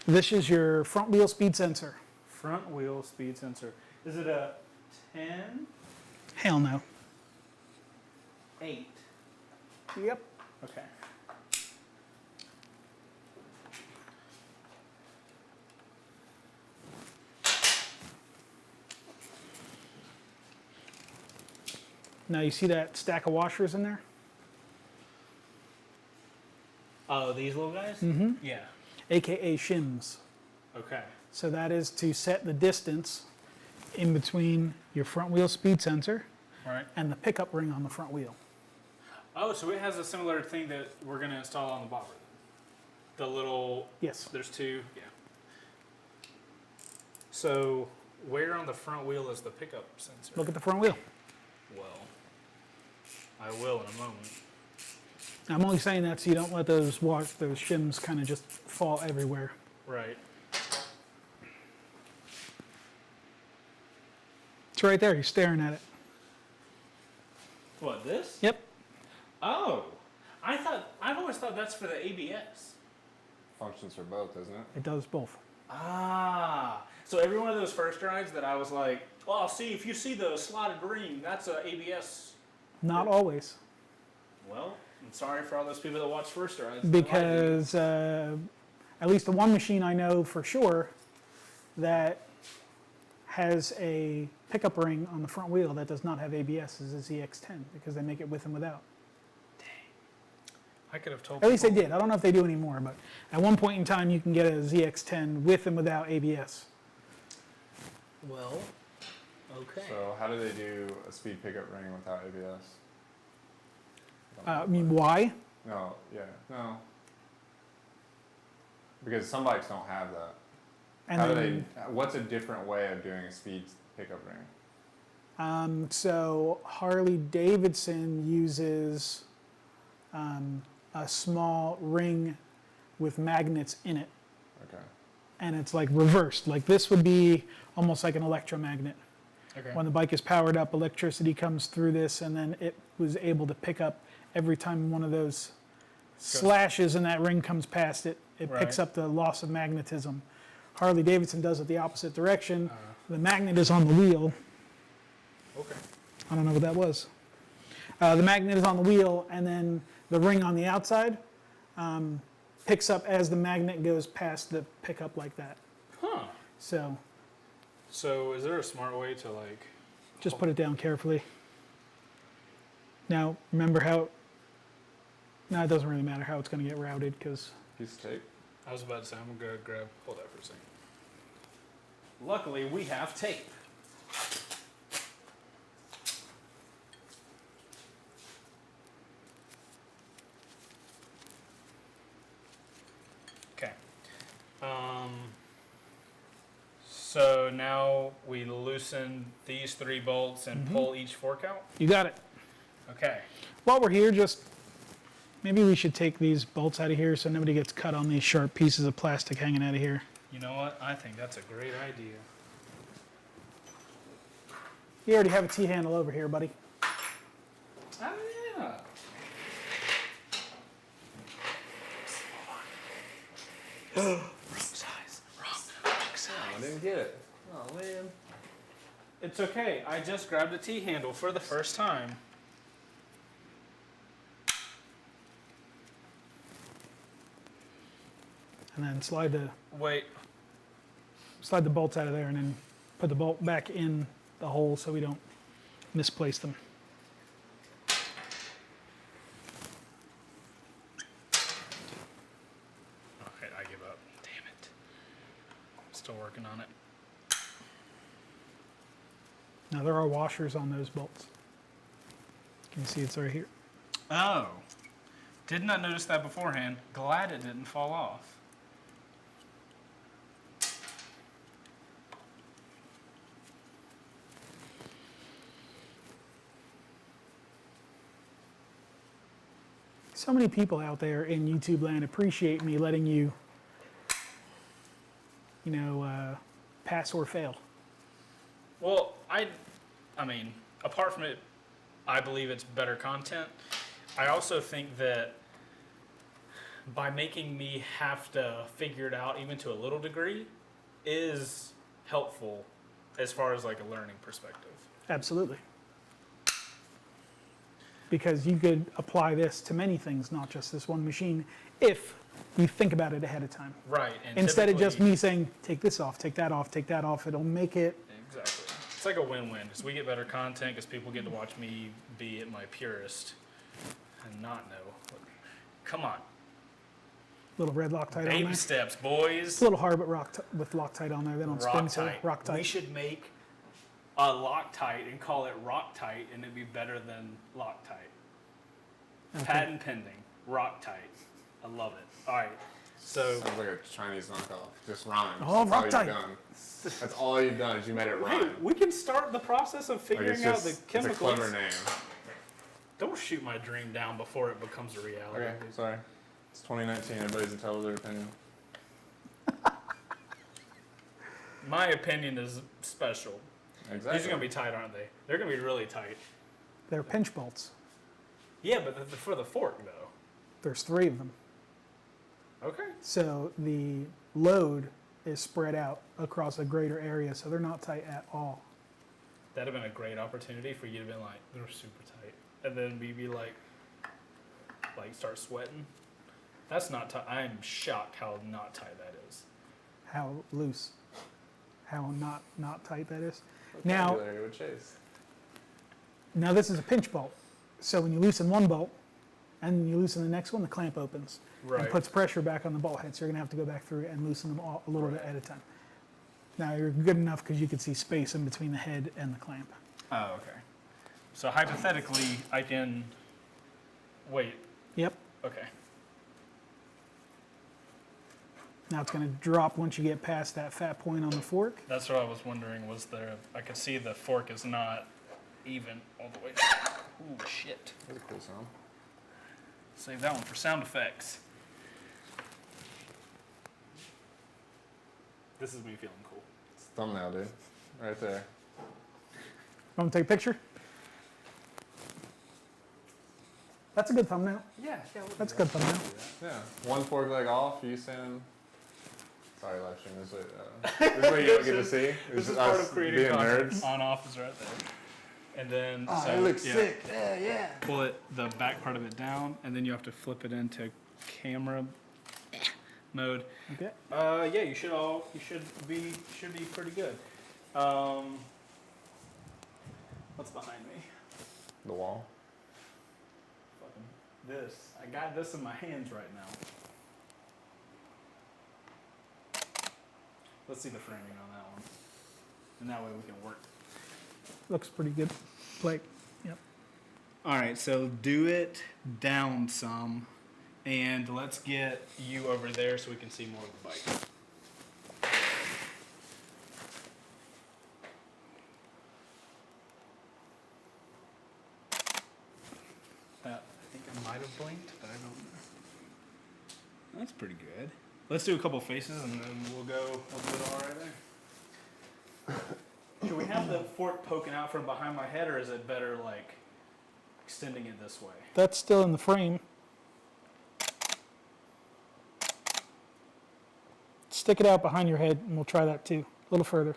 S2: This is your front wheel speed sensor.
S1: Front wheel speed sensor. Is it a 10?
S2: Hell no.
S1: 8.
S2: Yep.
S1: Okay.
S2: Now you see that stack of washers in there?
S1: Oh, these little guys? Mm-hmm. Yeah.
S2: AKA shims.
S1: Okay.
S2: So that is to set the distance in between your front wheel speed sensor
S1: Right.
S2: and the pickup ring on the front wheel.
S1: Oh, so it has a similar thing that we're going to install on the bobber. The little...
S2: Yes.
S1: There's 2. Yeah. So where on the front wheel is the pickup sensor?
S2: Look at the front wheel.
S1: Well, I will in a moment.
S2: I'm only saying that so you don't let those shims kind of just fall everywhere.
S1: Right.
S2: It's right there. You're staring at it.
S1: What, this?
S2: Yep.
S1: Oh, I've always thought that's for the ABS.
S3: Functions for both, isn't it?
S2: It does both.
S1: Ah, so every one of those first rides that I was like, well, see, if you see the slotted ring, that's a ABS.
S2: Not always.
S1: Well, I'm sorry for all those people that watch first rides.
S2: Because at least the one machine I know for sure that has a pickup ring on the front wheel that does not have ABS is a ZX10 because they make it with and without.
S1: I could have told
S2: At least they
S1: people-
S2: did. I don't know if they do anymore, but at one point in time you can get a ZX10 with and without ABS.
S1: Well, okay.
S3: So how do they do a speed pickup ring without ABS?
S2: I mean, why?
S3: No, yeah, no. Because some bikes don't have that.
S2: And
S3: How do
S2: then,
S3: they? What's a different way of doing a speed pickup ring?
S2: so Harley Davidson uses a small ring with magnets in it,
S3: Okay.
S2: and it's like reversed. Like this would be almost like an electromagnet.
S1: Okay.
S2: When the bike is powered up, electricity comes through this, and then it was able to pick up every time one of those slashes in that ring comes past it. It picks
S1: Right.
S2: up the loss of magnetism. Harley Davidson does it the opposite direction. The magnet is on the wheel.
S1: Okay.
S2: I don't know what that was. The magnet is on the wheel, and then the ring on the outside picks up as the magnet goes past the pickup like that.
S1: Huh.
S2: So
S1: So is there a smart way to like...
S2: just put it down carefully. Now, remember how... No, it doesn't really matter how it's going to get routed because...
S3: Piece of tape.
S1: I was about to say, I'm going to grab... Hold that for a second. Luckily, we have tape. Okay. now we loosen these 3 bolts and pull each fork out?
S2: You got it.
S1: Okay.
S2: While we're here, just maybe we should take these bolts out of here so nobody gets cut on these sharp pieces of plastic hanging out of here.
S1: You know what? I think that's a great idea.
S2: You already have a T-handle over here, buddy.
S1: Oh, yeah. Wrong size. Wrong size.
S3: I didn't get it. Oh man.
S1: It's okay. I just grabbed a T-handle for the first time.
S2: And then slide the
S1: Wait.
S2: bolts out of there and then put the bolt back in the hole so we don't misplace them.
S1: Okay, I give up. Damn it. I'm still working on it.
S2: Now there are washers on those bolts. Can you see it's right here?
S1: Oh. Did not notice that beforehand. Glad it didn't fall off.
S2: So many people out there in YouTube land appreciate me letting you, pass or fail.
S1: Well, I mean, apart from it, I believe it's better content. I also think that by making me have to figure it out even to a little degree is helpful as far as like a learning perspective.
S2: Absolutely. Because you could apply this to many things, not just this one machine, if you think about it ahead of time.
S1: Right. And
S2: Instead of just
S1: typically-
S2: me saying, take this off, take that off, take that off, it'll make it.
S1: Exactly. It's like a win-win because we get better content because people get to watch me be at my purest and not know. Come on.
S2: Little red Loctite on
S1: Baby
S2: there.
S1: steps, boys.
S2: It's a little hard, but with Loctite on there, they don't spin so Loctite.
S1: We should make a Loctite and call it Roctite, and it'd be better than Loctite.
S2: Okay.
S1: Patent pending. Roctite. I love it. All right. So
S3: Sounds like a Chinese knockoff. Just rhymes.
S2: Oh,
S3: That's all you've
S2: Roctite.
S3: done. That's all you've done is you made it
S1: hey,
S3: rhyme.
S1: we can start the process of
S3: Like,
S1: figuring
S3: it's
S1: out
S3: just,
S1: the chemicals.
S3: It's a clever name.
S1: Don't shoot my dream down before it becomes a reality.
S3: Okay, sorry. It's 2019. Everybody's entitled to their opinion.
S1: My opinion is special.
S3: Exactly.
S1: These are gonna be tight, aren't they? They're gonna be really tight.
S2: They're pinch bolts.
S1: Yeah, but for the fork though.
S2: There's 3 of them.
S1: Okay.
S2: So the load is spread out across a greater area, so they're not tight at all.
S1: That'd have been a great opportunity for you to be like, they're super tight, and then we be like start sweating. That's not tight. I'm shocked how not tight that is.
S2: How loose, how not tight that is. Now,
S3: Vocabulary with Chase.
S2: now this is a pinch bolt. So when you loosen one bolt and you loosen the next one, the clamp opens
S1: Right.
S2: and puts pressure back on the bolt head. So you're gonna have to go back through and loosen them all a little bit at a time. Now you're good enough because you can see space in between the head and the clamp.
S1: Oh, okay. So hypothetically, I can wait.
S2: Yep.
S1: Okay.
S2: Now it's gonna drop once you get past that fat point on the fork.
S1: That's what I was wondering. Was there? I could see the fork is not even all the way. Ooh, shit.
S3: That's a cool sound.
S1: Save that one for sound effects. This is me feeling cool.
S3: It's a thumbnail, dude. Right there.
S2: Want to take a picture? That's a good thumbnail.
S1: Yeah,
S2: That's a good thumbnail.
S3: Yeah. One fork leg off, you saying. Sorry, live stream. This is what you don't get to see.
S1: This is
S3: us
S1: part of creating
S3: being
S1: content.
S3: nerds.
S1: On off is right there. And then
S3: Oh,
S1: so,
S3: it looks
S1: yeah,
S3: sick. Yeah, yeah.
S1: pull it the back part of it down, and then you have to flip it into camera mode.
S2: Okay.
S1: Yeah, you should be pretty good. What's behind me?
S3: The wall.
S1: Fucking this. I got this in my hands right now. Let's see the framing on that one, and that way we can work.
S2: Looks pretty good. Blake. Yep.
S1: All right, so do it down some, and let's get you over there so we can see more of the bike. might have blinked, but I don't know. That's pretty good. Let's do a couple faces and then we'll do it all right there. Should we have the fork poking out from behind my head, or is it better like extending it this way?
S2: That's still in the frame. Stick it out behind your head, and we'll try that too. A little further.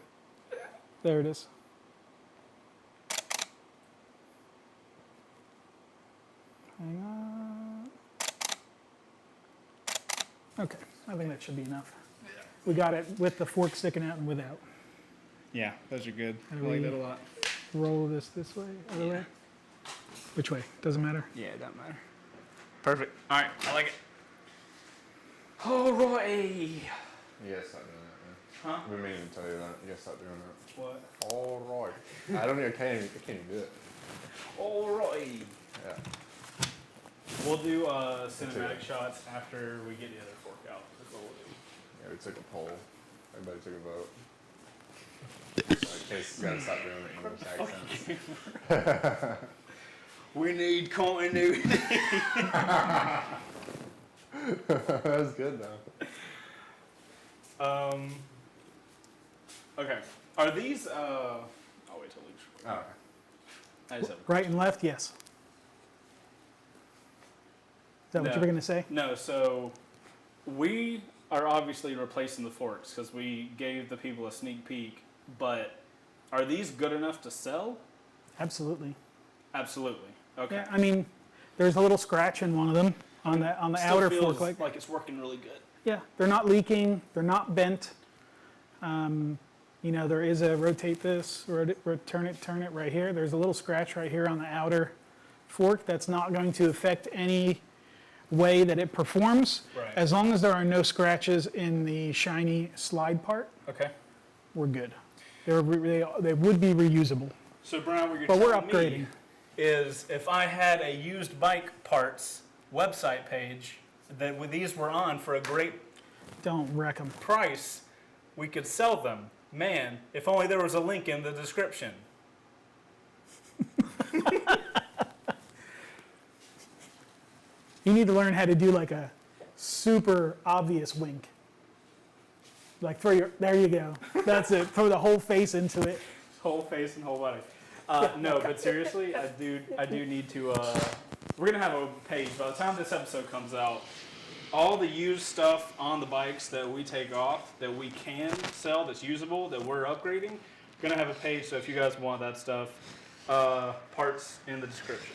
S2: There it is. Hang on. Okay, I think that should be enough.
S1: Yeah.
S2: We got it with the fork sticking out and without.
S1: Yeah, those are good. I
S2: Are
S1: like
S2: we-
S1: that a lot.
S2: Roll this way, other way? Which way? Doesn't matter.
S1: Yeah, it doesn't matter. Perfect. All right, I like it. All right.
S3: You gotta stop doing that, man.
S1: Huh?
S3: I've been meaning to tell you that. You gotta stop doing that.
S1: What?
S3: All right. I can't even do it.
S1: All right.
S3: Yeah.
S1: We'll do cinematic shots after we get the other fork out. That's what we'll do.
S3: Yeah, we took a poll. Everybody took a vote. So in case you gotta stop doing it English accents.
S1: We need continuity.
S3: That was good though.
S1: Okay. Are these? I'll wait till Luke's recording.
S3: Oh, okay.
S1: I just have.
S2: Right and left, yes. Is that what you were going to say?
S1: No. So we are obviously replacing the forks because we gave the people a sneak peek. But are these good enough to sell?
S2: Absolutely.
S1: Absolutely. Okay.
S2: Yeah, I mean, there's a little scratch in one of them on the
S1: Still
S2: outer
S1: feels
S2: fork.
S1: like it's working really good.
S2: Yeah, they're not leaking. They're not bent. You know, there is a rotate this, turn it right here. There's a little scratch right here on the outer fork. That's not going to affect any way that it performs.
S1: Right.
S2: As long as there are no scratches in the shiny slide part,
S1: Okay.
S2: we're good. They would be reusable.
S1: So Brian, what you're
S2: But we're
S1: telling
S2: upgrading.
S1: me is if I had a used bike parts website page that with these were on for a great
S2: Don't wreck them.
S1: price, we could sell them. Man, if only there was a link in the description.
S2: You need to learn how to do like a super obvious wink. Like there you go. That's it. Throw the whole face into it.
S1: Whole face and whole body. No, but seriously, I do need to. We're gonna have a page by the time this episode comes out. All the used stuff on the bikes that we take off, that we can sell, that's usable, that we're upgrading, gonna have a page. So if you guys want that stuff, parts in the description.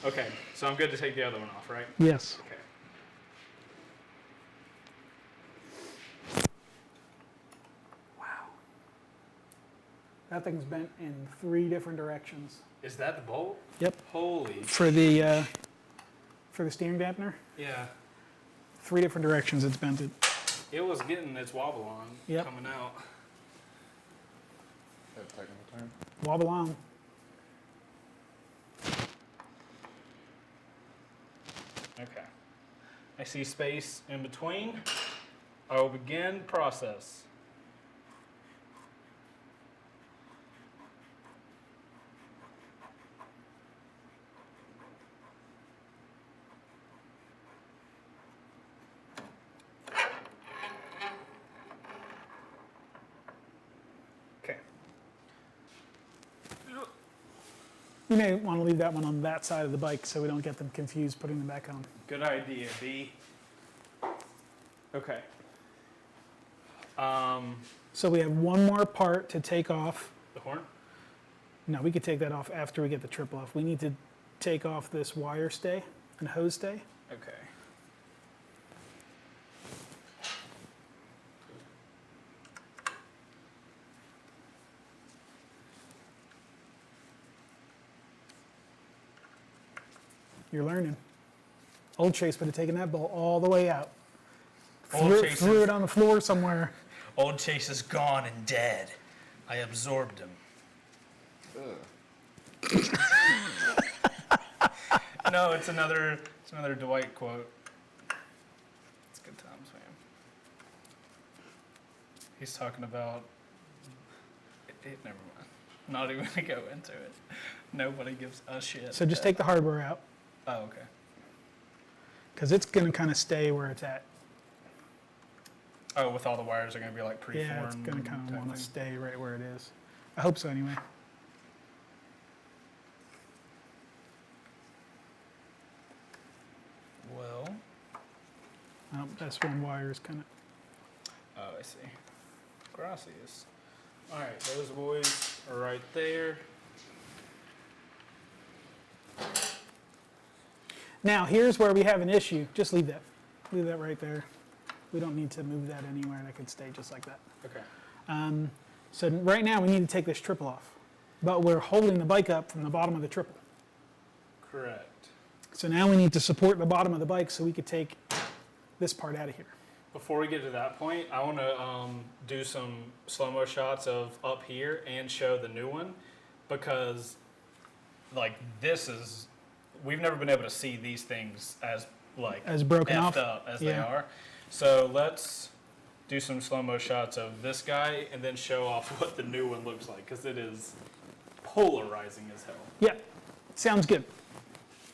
S1: Okay, so I'm good to take the other one off, right?
S2: Yes.
S1: Okay.
S2: Wow. That thing's bent in 3 different directions.
S1: Is that the bolt?
S2: Yep.
S1: Holy.
S2: For the steering dampener,
S1: Yeah.
S2: 3 different directions it's bent it.
S1: It was getting its wobble on
S2: Yep.
S1: coming out.
S3: That technical term.
S2: Wobble on.
S1: Okay. I see space in between. I will begin process. Okay.
S2: You may want to leave that one on that side of the bike so we don't get them confused putting them back on.
S1: Good idea, B. Okay.
S2: So we have one more part to take off.
S1: The horn?
S2: No, we could take that off after we get the triple off. We need to take off this wire stay and hose stay.
S1: Okay.
S2: You're learning. Old Chase would have taken that bolt all the way out.
S1: Old Chase
S2: Threw
S1: is-
S2: it on the floor somewhere.
S1: Old Chase is gone and dead. I absorbed him.
S3: Ugh.
S1: No, it's another Dwight quote. It's good times, man. He's talking about. Never mind. Not even gonna go into it. Nobody gives a shit.
S2: So just take the hardware out.
S1: Oh, okay.
S2: because it's going to kind of stay where it's at.
S1: Oh, with all the wires are going to be like preformed.
S2: Yeah, it's going to kind of
S1: type
S2: want to
S1: thing.
S2: stay right where it is. I hope so anyway.
S1: Well,
S2: Oh, that's one wire is kind of.
S1: oh, I see. Gracias. All right, those boys are right there.
S2: Now, here's where we have an issue. Just leave that. Leave that right there. We don't need to move that anywhere. That can stay just like that.
S1: Okay.
S2: So right now we need to take this triple off. But we're holding the bike up from the bottom of the triple.
S1: Correct.
S2: So now we need to support the bottom of the bike so we could take this part out of here.
S1: Before we get to that point, I want to do some slow-mo shots of up here and show the new one because, like, this is, we've never been able to see these things as, like,
S2: As broken
S1: effed
S2: off?
S1: up as they
S2: Yeah.
S1: are. So let's do some slow-mo shots of this guy and then show off what the new one looks like because it is polarizing as hell.
S2: Yeah, sounds good.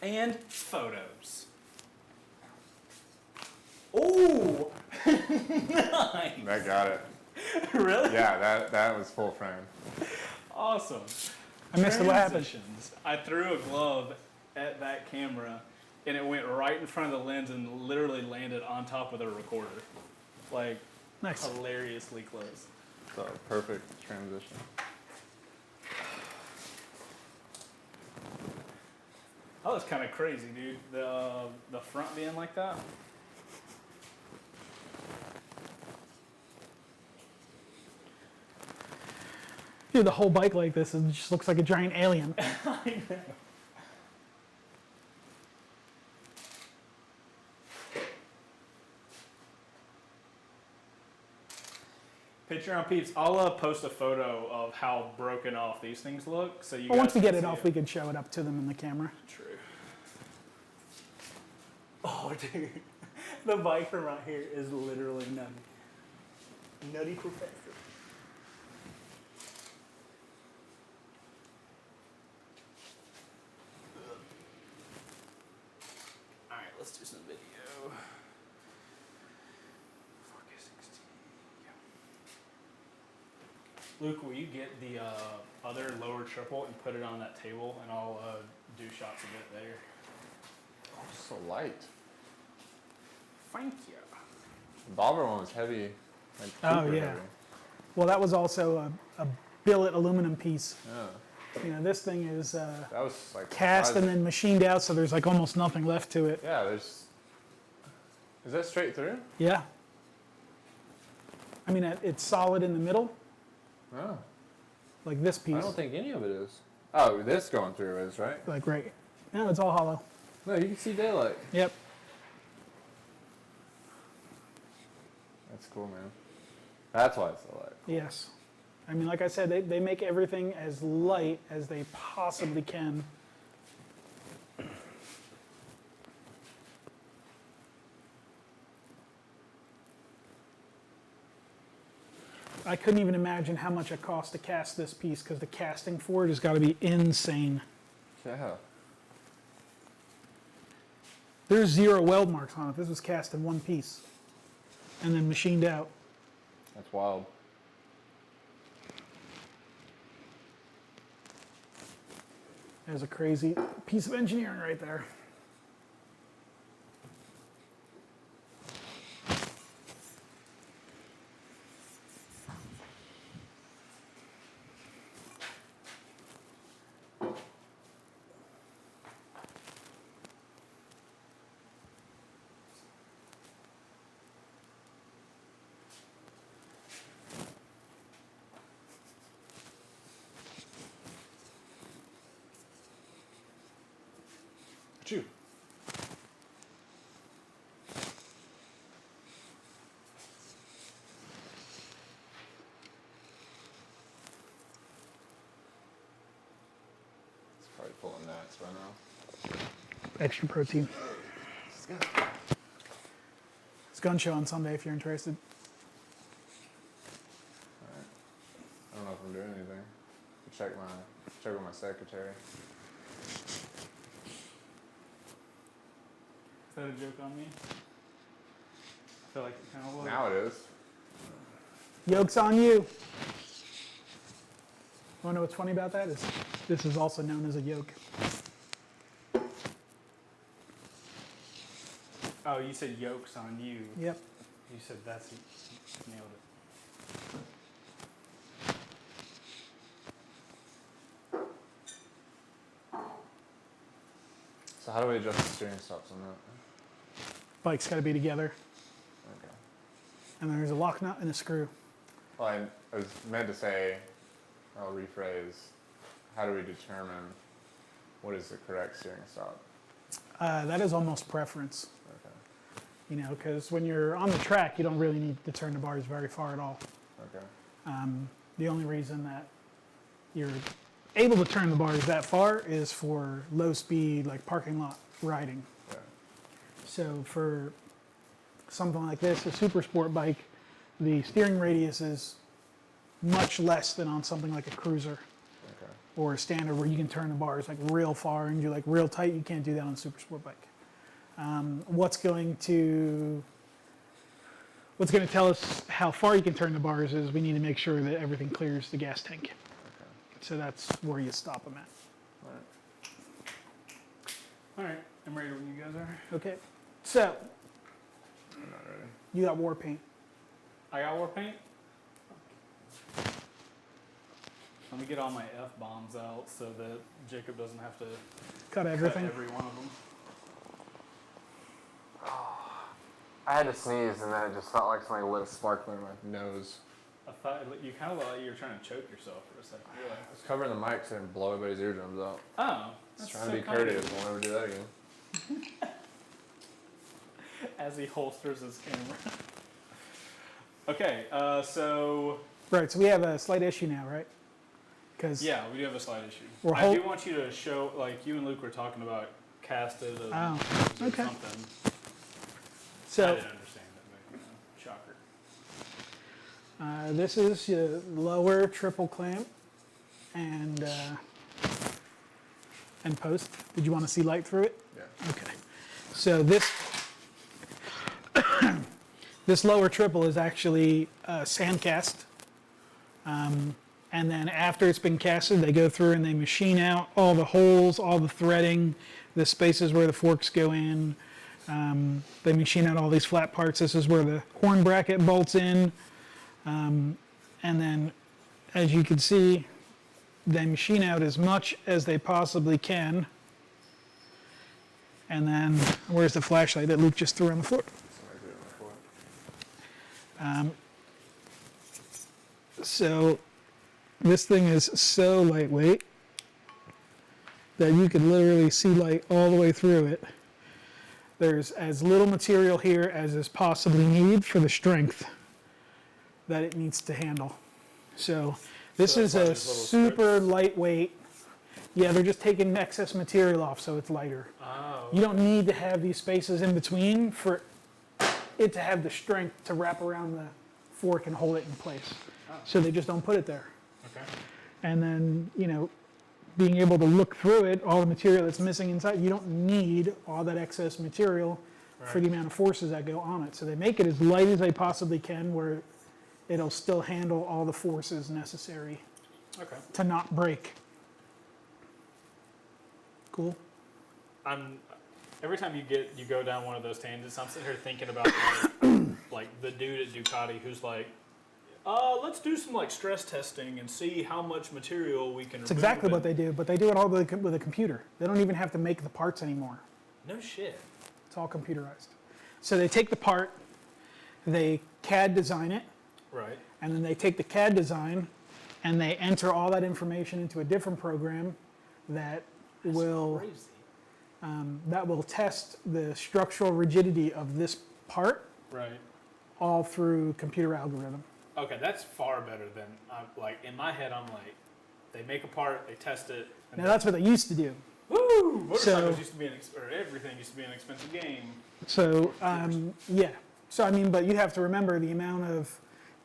S1: And photos. Ooh, nice.
S3: That got it.
S1: Really?
S3: Yeah, that was full frame.
S1: Awesome.
S2: I missed it. What happened?
S1: Transitions. I threw a glove at that camera, and it went right in front of the lens and literally landed on top of the recorder. Like,
S2: Nice.
S1: hilariously close.
S3: So perfect transition.
S1: That was kind of crazy, dude. The front being like that.
S2: Dude, the whole bike like this, it just looks like a giant alien.
S1: I know. Picture on peeps. I'll post a photo of how broken off these things look, so you.
S2: Well, once
S1: guys
S2: we get
S1: can
S2: it
S1: see
S2: off, we can show it up to them in the camera.
S1: True. Oh, dude, the bike from right here is literally nutty. Nutty professor. All right, let's do some video. 4K 60. Luke, will you get the other lower triple and put it on that table, and I'll do shots of it there.
S3: Oh, so light.
S1: Thank you.
S3: The bobber one was heavy. Like
S2: Oh,
S3: super
S2: yeah.
S3: heavy.
S2: Well, that was also a billet aluminum piece.
S3: Yeah.
S2: You know, this thing is
S3: That was like
S2: cast and
S3: surprising.
S2: then machined out, so there's like almost nothing left to it.
S3: Yeah, there's. Is that straight through?
S2: Yeah. I mean, it's solid in the middle,
S3: Oh.
S2: like this piece.
S3: I don't think any of it is. Oh, this going through is, right?
S2: Like right. No, it's all hollow.
S3: No, you can see daylight.
S2: Yep.
S3: That's cool, man. That's why it's so light.
S2: Yes. I mean, like I said, they make everything as light as they possibly can. I couldn't even imagine how much it cost to cast this piece because the casting for it has got to be insane.
S3: Yeah.
S2: There's 0 weld marks on it. This was cast in one piece and then machined out.
S3: That's wild.
S2: There's a crazy piece of engineering right there.
S1: Achoo.
S3: It's probably full of gnats by now.
S2: Extra protein.
S3: Let's go.
S2: It's gun show on Sunday if you're interested.
S3: Alright. I don't know if I'm doing anything. Check with my secretary.
S1: that a joke on me? I feel like it kind of was.
S3: Now it is.
S2: Yoke's on you. Want to know what's funny about that? Is this is also known as a yoke.
S1: Oh, you said yolks on you.
S2: Yep.
S1: You said that's nailed it.
S3: So how do we adjust the steering stops on that?
S2: Bike's got to be together,
S3: Okay.
S2: and there's a lock nut and a screw.
S3: Well, I was meant to say, I'll rephrase, how do we determine what is the correct steering stop?
S2: That is almost preference,
S3: Okay.
S2: you know, because when you're on the track, you don't really need to turn the bars very far at all.
S3: Okay.
S2: The only reason that you're able to turn the bars that far is for low speed, like parking lot riding.
S3: Yeah.
S2: So for something like this, a super sport bike, the steering radius is much less than on something like a cruiser
S3: Okay.
S2: or a standard where you can turn the bars like real far and do like real tight. You can't do that on a super sport bike. What's going to tell us how far you can turn the bars is we need to make sure that everything clears the gas tank.
S3: Okay.
S2: So that's where you stop them at.
S3: All right.
S1: All right, I'm ready when you guys are.
S2: Okay. So
S3: I'm not ready.
S2: you got war paint.
S1: I got war paint. Let me get all my F-bombs out so that Jacob doesn't have to
S2: Cut
S1: cut
S2: everything.
S1: every one of them.
S3: I had to sneeze and then it just felt like something lit a sparkler in my nose.
S1: I thought you kind of looked like you were trying to choke yourself for a second. You're like,
S3: I was covering the mic so I didn't blow everybody's eardrums out.
S1: oh,
S3: Just
S1: that's
S3: trying
S1: so
S3: to be
S1: kind of
S3: courteous. I'll never do that again.
S1: you. As he holsters his camera. Okay, so
S2: Right. So we have a slight issue now, right? Because
S1: yeah, we do have a slight issue.
S2: We're
S1: I
S2: hol-
S1: do want you to show, like you and Luke were talking about casted or
S2: Oh, okay.
S1: something. I
S2: so
S1: didn't understand it, but shocker.
S2: this is your lower triple clamp and post. Did you want to see light through it?
S3: Yeah.
S2: Okay. So this this lower triple is actually sand cast. And then after it's been casted, they go through and they machine out all the holes, all the threading, the spaces where the forks go in. They machine out all these flat parts. This is where the horn bracket bolts in. And then, as you can see, they machine out as much as they possibly can. And then, where's the flashlight that Luke just threw on the floor?
S3: Somebody did it before.
S2: So this thing is so lightweight that you can literally see light all the way through it. There's as little material here as is possibly needed for the strength that it needs to handle. So this
S1: So
S2: is
S1: that's why
S2: a
S1: there's little
S2: super lightweight. Yeah, they're just taking excess material off so it's lighter.
S1: Oh.
S2: You don't need to have these spaces in between for it to have the strength to wrap around the fork and hold it in place. So they just don't put it there.
S1: Okay.
S2: And then, you know, being able to look through it, all the material that's missing inside, you don't need all that excess material for
S1: Right.
S2: the amount of forces that go on it. So they make it as light as they possibly can where it'll still handle all the forces necessary
S1: Okay.
S2: to not break. Cool?
S1: Every time you go down one of those tangents, I'm sitting here thinking about like the dude at Ducati who's like, let's do some like stress testing and see how much material we can.
S2: It's exactly what they do, but they do it all with a computer. They don't even have to make the parts anymore.
S1: No shit.
S2: It's all computerized. So they take the part, they CAD design it,
S1: Right.
S2: and then they take the CAD design and they enter all that information into a different program that will
S1: Crazy.
S2: test the structural rigidity of this part
S1: Right.
S2: all through computer algorithm.
S1: Okay, that's far better than like in my head. I'm like, they make a part, they test it. And
S2: Now that's what they used to do.
S1: woo! Motorcycles
S2: So-
S1: used to be or everything used to be an expensive game.
S2: So yeah. So I mean, but you have to remember the amount of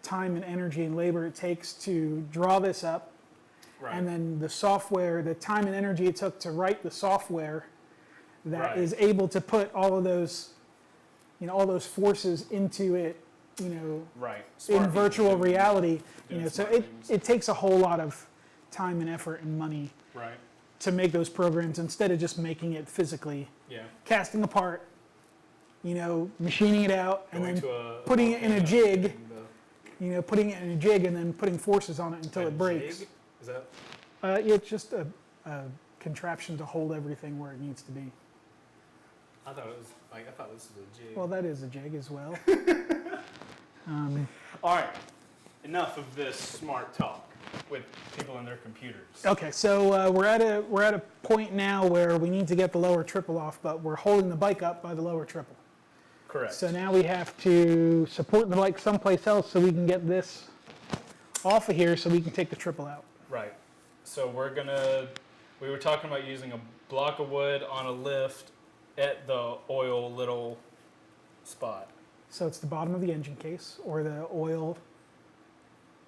S2: time and energy and labor it takes to draw this up,
S1: Right.
S2: and then the software, the time and energy it took to write the software that is able to put all of those, all those forces into it,
S1: Right.
S2: in
S1: Smart
S2: virtual
S1: people doing-
S2: reality.
S1: doing
S2: So
S1: smart things.
S2: it takes a whole lot of time and effort and money
S1: Right.
S2: to make those programs instead of just making it physically,
S1: Yeah.
S2: casting apart, machining it out, and
S1: Going
S2: then
S1: to a
S2: putting it in a
S1: volcano
S2: jig,
S1: and the-
S2: putting it in a jig and then putting forces on it until
S1: a
S2: it breaks.
S1: jig? Is that?
S2: It's just a contraption to hold everything where it needs to be.
S1: I thought it was like I thought this was a jig.
S2: Well, that is a jig as well.
S1: All right. Enough of this smart talk with people and their computers.
S2: Okay, so we're at a point now where we need to get the lower triple off, but we're holding the bike up by the lower triple.
S1: Correct.
S2: So now we have to support the bike someplace else so we can get this off of here so we can take the triple out.
S1: Right. So we were talking about using a block of wood on a lift at the oil little spot.
S2: So it's the bottom of the engine case or the oil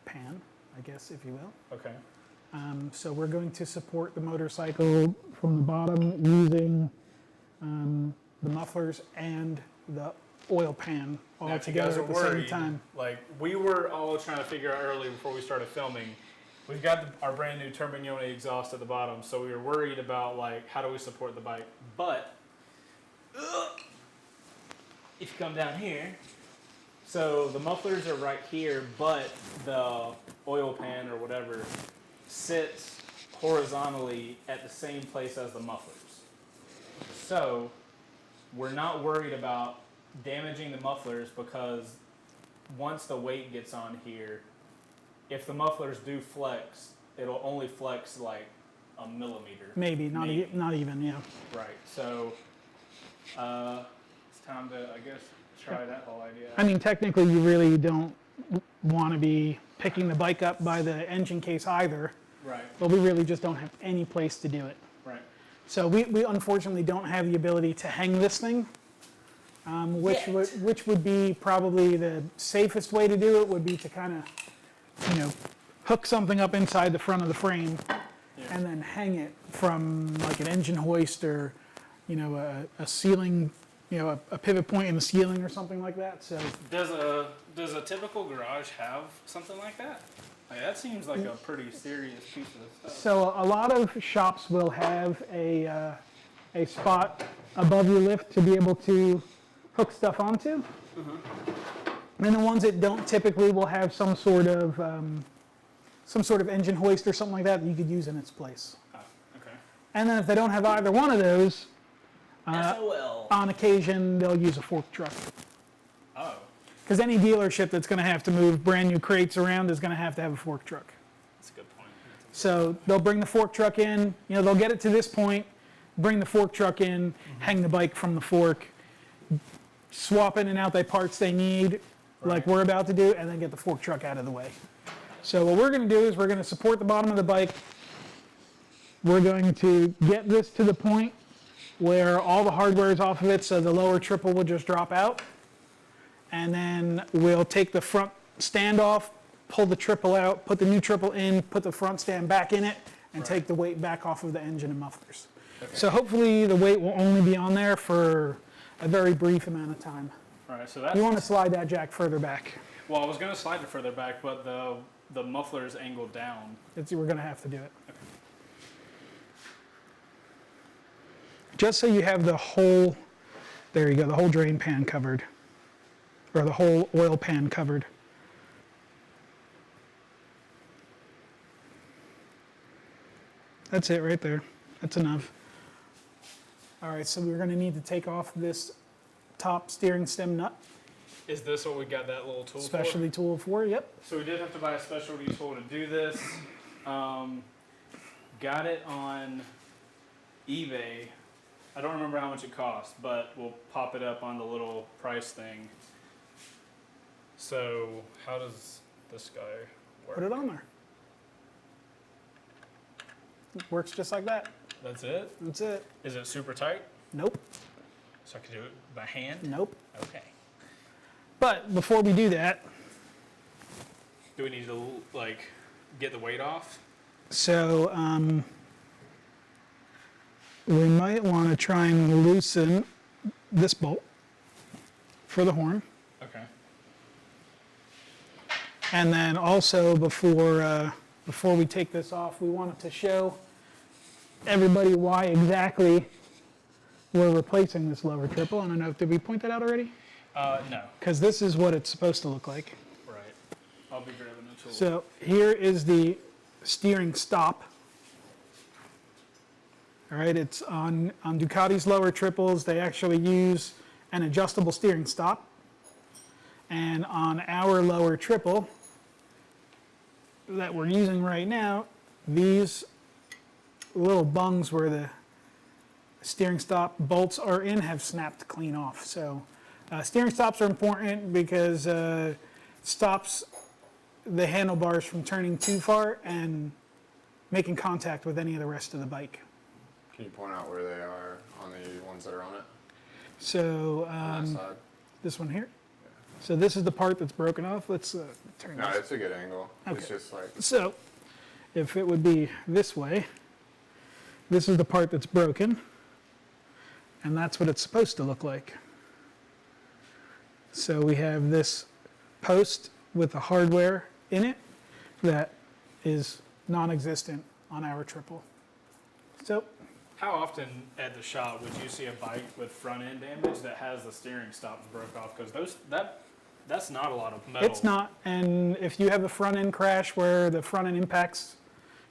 S2: pan, I guess, if you will.
S1: Okay.
S2: So we're going to support the motorcycle from the bottom using the mufflers and the oil pan all
S1: Now, if you guys
S2: together
S1: are
S2: at the same
S1: worried,
S2: time.
S1: like we were all trying to figure out earlier before we started filming, we've got our brand new Turbignone exhaust at the bottom, so we were worried about like how do we support the bike. But if you come down here, so the mufflers are right here, but the oil pan or whatever sits horizontally at the same place as the mufflers. So we're not worried about damaging the mufflers because once the weight gets on here, if the mufflers do flex, it'll only flex like a millimeter.
S2: Maybe, not even, yeah.
S1: Right. So it's time to, I guess, try that whole idea.
S2: I mean, technically, you really don't want to be picking the bike up by the engine case either,
S1: Right.
S2: but we really just don't have any place to do it.
S1: Right.
S2: So we unfortunately don't have the ability to hang this thing, which would be probably the safest way to do it would be to kind of, hook something up inside the front of the frame and then hang it from like an engine hoist or, a ceiling, a pivot point in the ceiling or something like that. So
S1: Does a typical garage have something like that? Like, that seems like a pretty serious piece of stuff.
S2: So a lot of shops will have a spot above your lift to be able to hook stuff onto. And the ones that don't typically will have some sort of engine hoist or something like that that you could use in its place.
S1: Oh, okay.
S2: And then if they don't have either one of those,
S1: SOL.
S2: on occasion they'll use a fork truck.
S1: Oh.
S2: Because any dealership that's going to have to move brand new crates around is going to have a fork truck.
S1: That's a good point.
S2: So they'll bring the fork truck in, they'll get it to this point, bring the fork truck in, hang the bike from the fork, swap in and out the parts they need, like we're about to do, and then get the fork truck out of the way. So what we're going to do is we're going to support the bottom of the bike. We're going to get this to the point where all the hardware is off of it, so the lower triple will just drop out. And then we'll take the front stand off, pull the triple out, put the new triple in, put the front stand back in it, and take the weight back off of the engine and mufflers.
S1: Okay.
S2: So hopefully the weight will only be on there for a very brief amount of time.
S1: All right. So that's.
S2: You want to slide that jack further back.
S1: Well, I was going to slide it further back, but the muffler is angled down.
S2: We're going to have to do it. Just so you have the whole, there you go, the whole drain pan covered, or the whole oil pan covered. That's it right there. That's enough. All right, so we're going to need to take off this top steering stem nut,
S1: Is this what we got that little tool for?
S2: specialty tool for, yep.
S1: So we did have to buy a specialty tool to do this. Got it on eBay. I don't remember how much it cost, but we'll pop it up on the little price thing. So how does this guy work?
S2: Put it on there. It works just like that.
S1: That's it?
S2: That's it.
S1: Is it super tight?
S2: Nope,
S1: So I can do it by hand?
S2: nope.
S1: Okay.
S2: But before we do that,
S1: Do we need to like get the weight off?
S2: so we might want to try and loosen this bolt for the horn.
S1: Okay.
S2: And then also before we take this off, we wanted to show everybody why exactly we're replacing this lower triple. I don't know, did we point that out already?
S1: No.
S2: Because this is what it's supposed to look like.
S1: Right. I'll be grabbing a tool.
S2: So here is the steering stop. All right, it's on Ducati's lower triples, they actually use an adjustable steering stop. And on our lower triple that we're using right now, these little bungs where the steering stop bolts are in have snapped clean off. So steering stops are important because stops the handlebars from turning too far and making contact with any of the rest of the bike.
S3: Can you point out where they are on the ones that are on it?
S2: So
S3: On that side?
S2: this one here. So this is the part that's broken off. Let's turn
S3: No,
S2: this.
S3: it's a good angle. It's
S2: Okay.
S3: just like,
S2: So if it would be this way, this is the part that's broken, and that's what it's supposed to look like. So we have this post with the hardware in it that is non-existent on our triple. So
S1: How often at the shop would you see a bike with front end damage that has the steering stops broke off? Because that's not a lot of metal.
S2: it's not, and if you have a front end crash where the front end impacts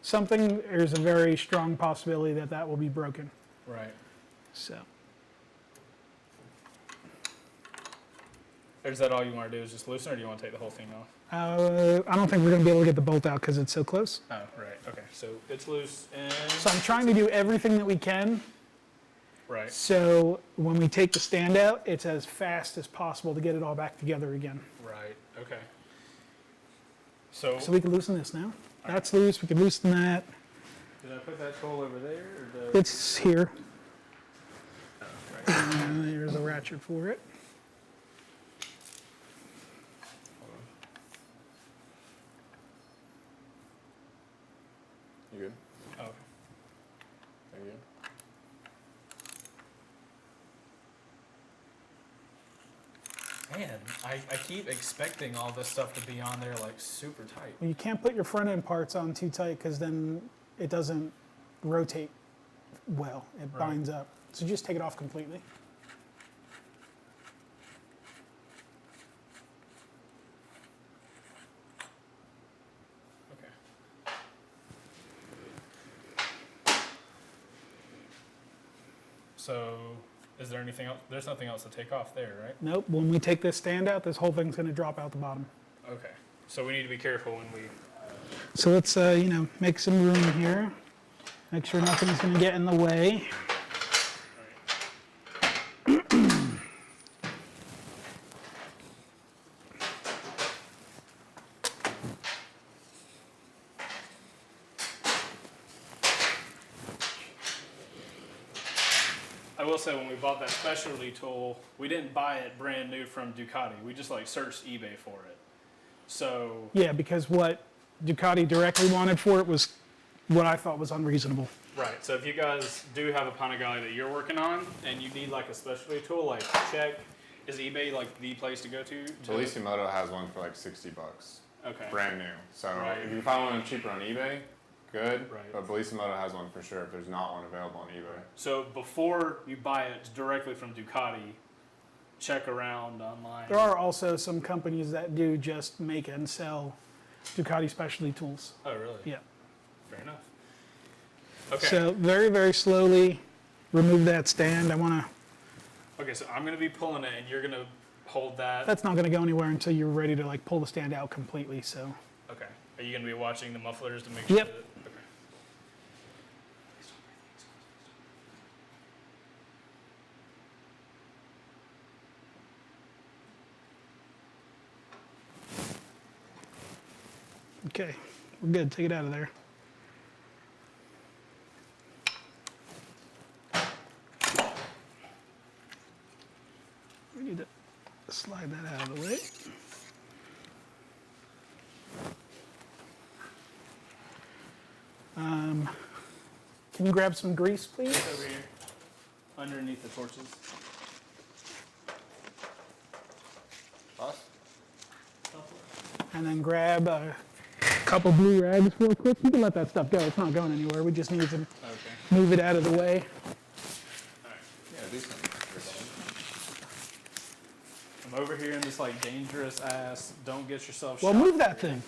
S2: something, there's a very strong possibility that that will be broken.
S1: Right.
S2: So
S1: Or is that all you want to do is just loosen, or do you want to take the whole thing off?
S2: I don't think we're going to be able to get the bolt out because it's so close.
S1: Oh, right. Okay. So it's loose and.
S2: So I'm trying to do everything that we can.
S1: Right.
S2: So when we take the stand out, it's as fast as possible to get it all back together again.
S1: Right. Okay. So.
S2: So we can loosen this now. That's loose. We can loosen that.
S1: Did I put that tool over there, or did?
S2: It's here.
S1: Oh, right.
S2: And there's a ratchet for it.
S3: you good?
S1: Oh.
S3: Thank you.
S1: Man, I keep expecting all this stuff to be on there like super tight.
S2: Well, you can't put your front end parts on too tight because then it doesn't rotate well. It
S1: Right.
S2: binds up. So just take it off completely.
S1: Okay. So, is there anything else? There's nothing else to take off there, right?
S2: Nope. When we take this stand out, this whole thing's going to drop out the bottom.
S1: Okay. So we need to be careful when we.
S2: So let's, make some room here. Make sure nothing's going to get in the way.
S1: I will say when we bought that specialty tool, we didn't buy it brand new from Ducati. We just like searched eBay for it. So
S2: Yeah, because what Ducati directly wanted for it was what I thought was unreasonable.
S1: right. So if you guys do have a Panigale that you're working on and you need like a specialty tool, like check, is eBay like the place to go to?
S3: Bellissimoto has one for like $60.
S1: Okay.
S3: Brand new. So
S1: Right.
S3: if you find one cheaper on eBay, good.
S1: Right.
S3: But Bellissimoto has one for sure if there's not one available on eBay.
S1: So before you buy it directly from Ducati, check around online.
S2: There are also some companies that do just make and sell Ducati specialty tools.
S1: Oh, really?
S2: Yeah.
S1: Fair enough. Okay.
S2: So very, very slowly remove that stand.
S1: Okay, so I'm gonna be pulling it, and you're gonna hold that.
S2: That's not going to go anywhere until you're ready to like pull the stand out completely. So
S1: Okay. Are you gonna be watching the mufflers to make
S2: Yep.
S1: sure that? Okay.
S2: okay, we're good. Take it out of there. We need to slide that out of the way. Can you grab some grease, please?
S1: Over here. underneath the torches.
S3: Us?
S2: And then grab a couple blue rags real quick. You can let that stuff go. It's not going anywhere. We just need to
S1: Okay.
S2: move it out of the way.
S1: Alright.
S3: Yeah, decent.
S1: I'm over here in this like dangerous ass, don't get yourself
S2: Well,
S1: shot.
S2: move that thing.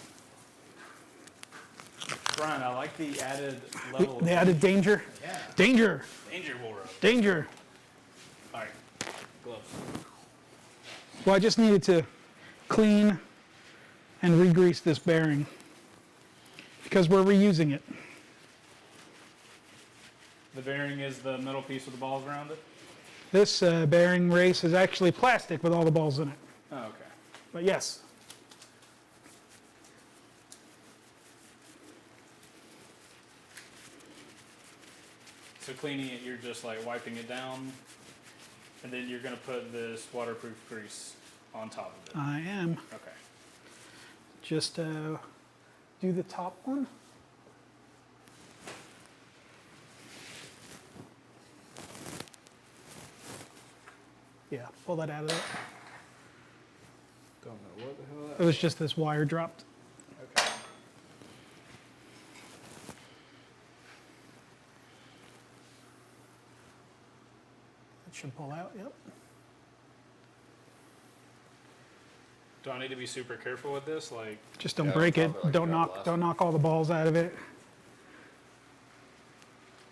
S1: Brian, I like the added level.
S2: The added danger.
S1: Yeah.
S2: Danger.
S1: Danger will rub.
S2: Danger.
S1: Alright. Gloves.
S2: Well, I just needed to clean and re-grease this bearing because we're reusing it.
S1: The bearing is the middle piece with the balls around it?
S2: This bearing race is actually plastic with all the balls in it.
S1: Oh, okay.
S2: But yes,
S1: So cleaning it, you're just like wiping it down, and then you're gonna put this waterproof grease on top of it.
S2: I am.
S1: Okay.
S2: Just do the top one. Yeah, pull that out of there.
S1: Don't know what the hell
S2: It was just this wire dropped.
S1: Okay.
S2: It should pull out, yep.
S1: Do I need to be super careful with this? Like,
S2: Just don't
S3: Yeah,
S2: break it.
S3: probably like
S2: Don't
S3: you got
S2: knock
S3: last
S2: don't knock all the balls out of it.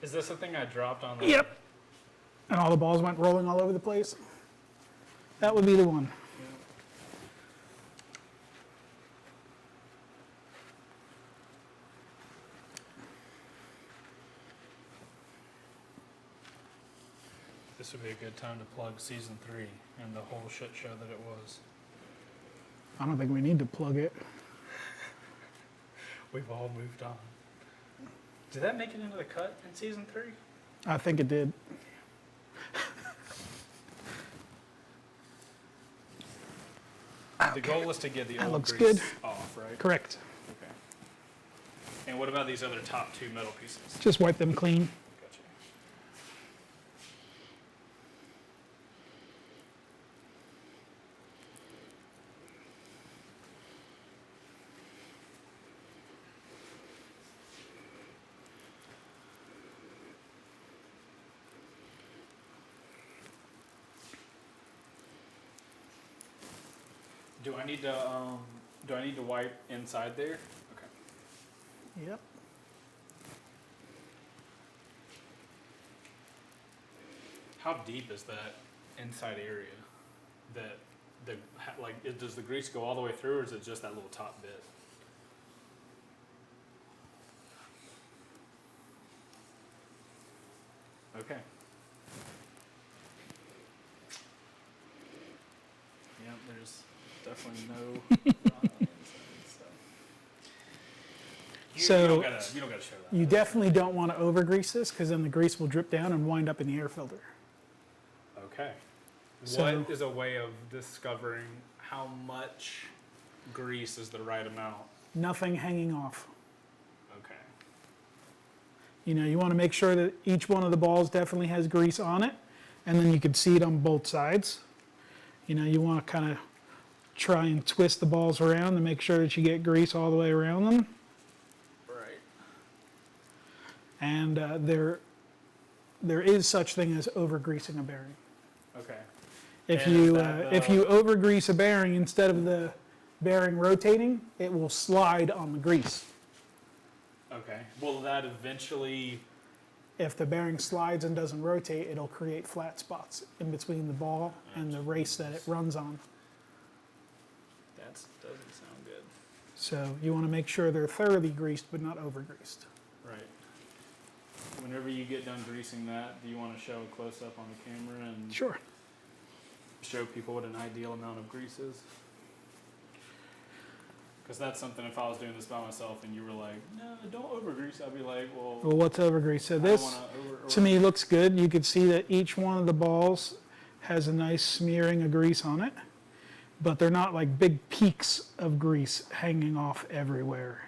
S1: is this the thing I dropped on the?
S2: Yep. And all the balls went rolling all over the place. That would be the one.
S1: This would be a good time to plug season 3 and the whole shit show that it was.
S2: I don't think we need to plug it.
S1: We've all moved on. Did that make it into the cut in season 3?
S2: I think it did.
S1: The goal was to get the
S2: That
S1: old
S2: looks
S1: grease
S2: good.
S1: off, right?
S2: Correct.
S1: Okay. And what about these other top 2 metal pieces?
S2: Just wipe them clean.
S1: Gotcha. Do I need to wipe inside there? Okay.
S2: Yep.
S1: How deep is that inside area? That does the grease go all the way through, or is it just that little top bit? Okay. Yeah, there's definitely no rot on the inside. You
S2: So-
S1: don't gotta show that.
S2: You definitely don't want to over grease this because then the grease will drip down and wind up in the air filter.
S1: Okay.
S2: So-
S1: What is a way of discovering how much grease is the right amount?
S2: Nothing hanging off.
S1: Okay.
S2: You know, you want to make sure that each one of the balls definitely has grease on it, and then you can see it on both sides. You know, you want to kind of try and twist the balls around to make sure that you get grease all the way around them.
S1: Right.
S2: And there is such thing as over greasing a bearing.
S1: Okay.
S2: If
S1: And
S2: you
S1: is that
S2: if you over grease a bearing instead of the bearing rotating, it will slide on the grease.
S1: Okay. Will that eventually?
S2: If the bearing slides and doesn't rotate, it'll create flat spots in between the ball and the race that it runs on.
S1: That doesn't sound good.
S2: So you want to make sure they're thoroughly greased but not over greased.
S1: Right. Whenever you get done greasing that, do you want to show a close up on the camera and
S2: Sure.
S1: show people what an ideal amount of grease is? Because that's something, if I was doing this by myself and you were like, no, don't over grease, I'd be like, well,
S2: Well, what's over grease? So
S1: I don't
S2: this,
S1: want to
S2: to me, looks good. You can see that each one of the balls has a nice smearing of grease on it, but they're not like big peaks of grease hanging off everywhere.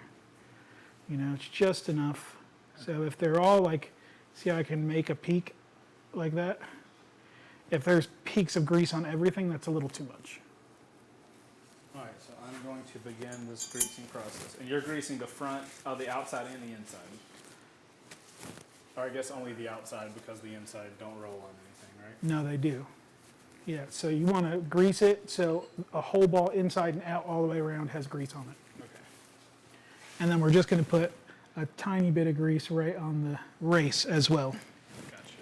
S2: You know, it's just enough. So if they're all like, see how I can make a peak like that? If there's peaks of grease on everything, that's a little too much.
S1: All right, so I'm going to begin this greasing process. And you're greasing the front, the outside and the inside. Or I guess only the outside because the inside don't roll on anything, right?
S2: No, they do. Yeah, so you want to grease it so a whole ball inside and out all the way around has grease on it.
S1: Okay.
S2: And then we're just going to put a tiny bit of grease right on the race as well.
S1: Gotcha.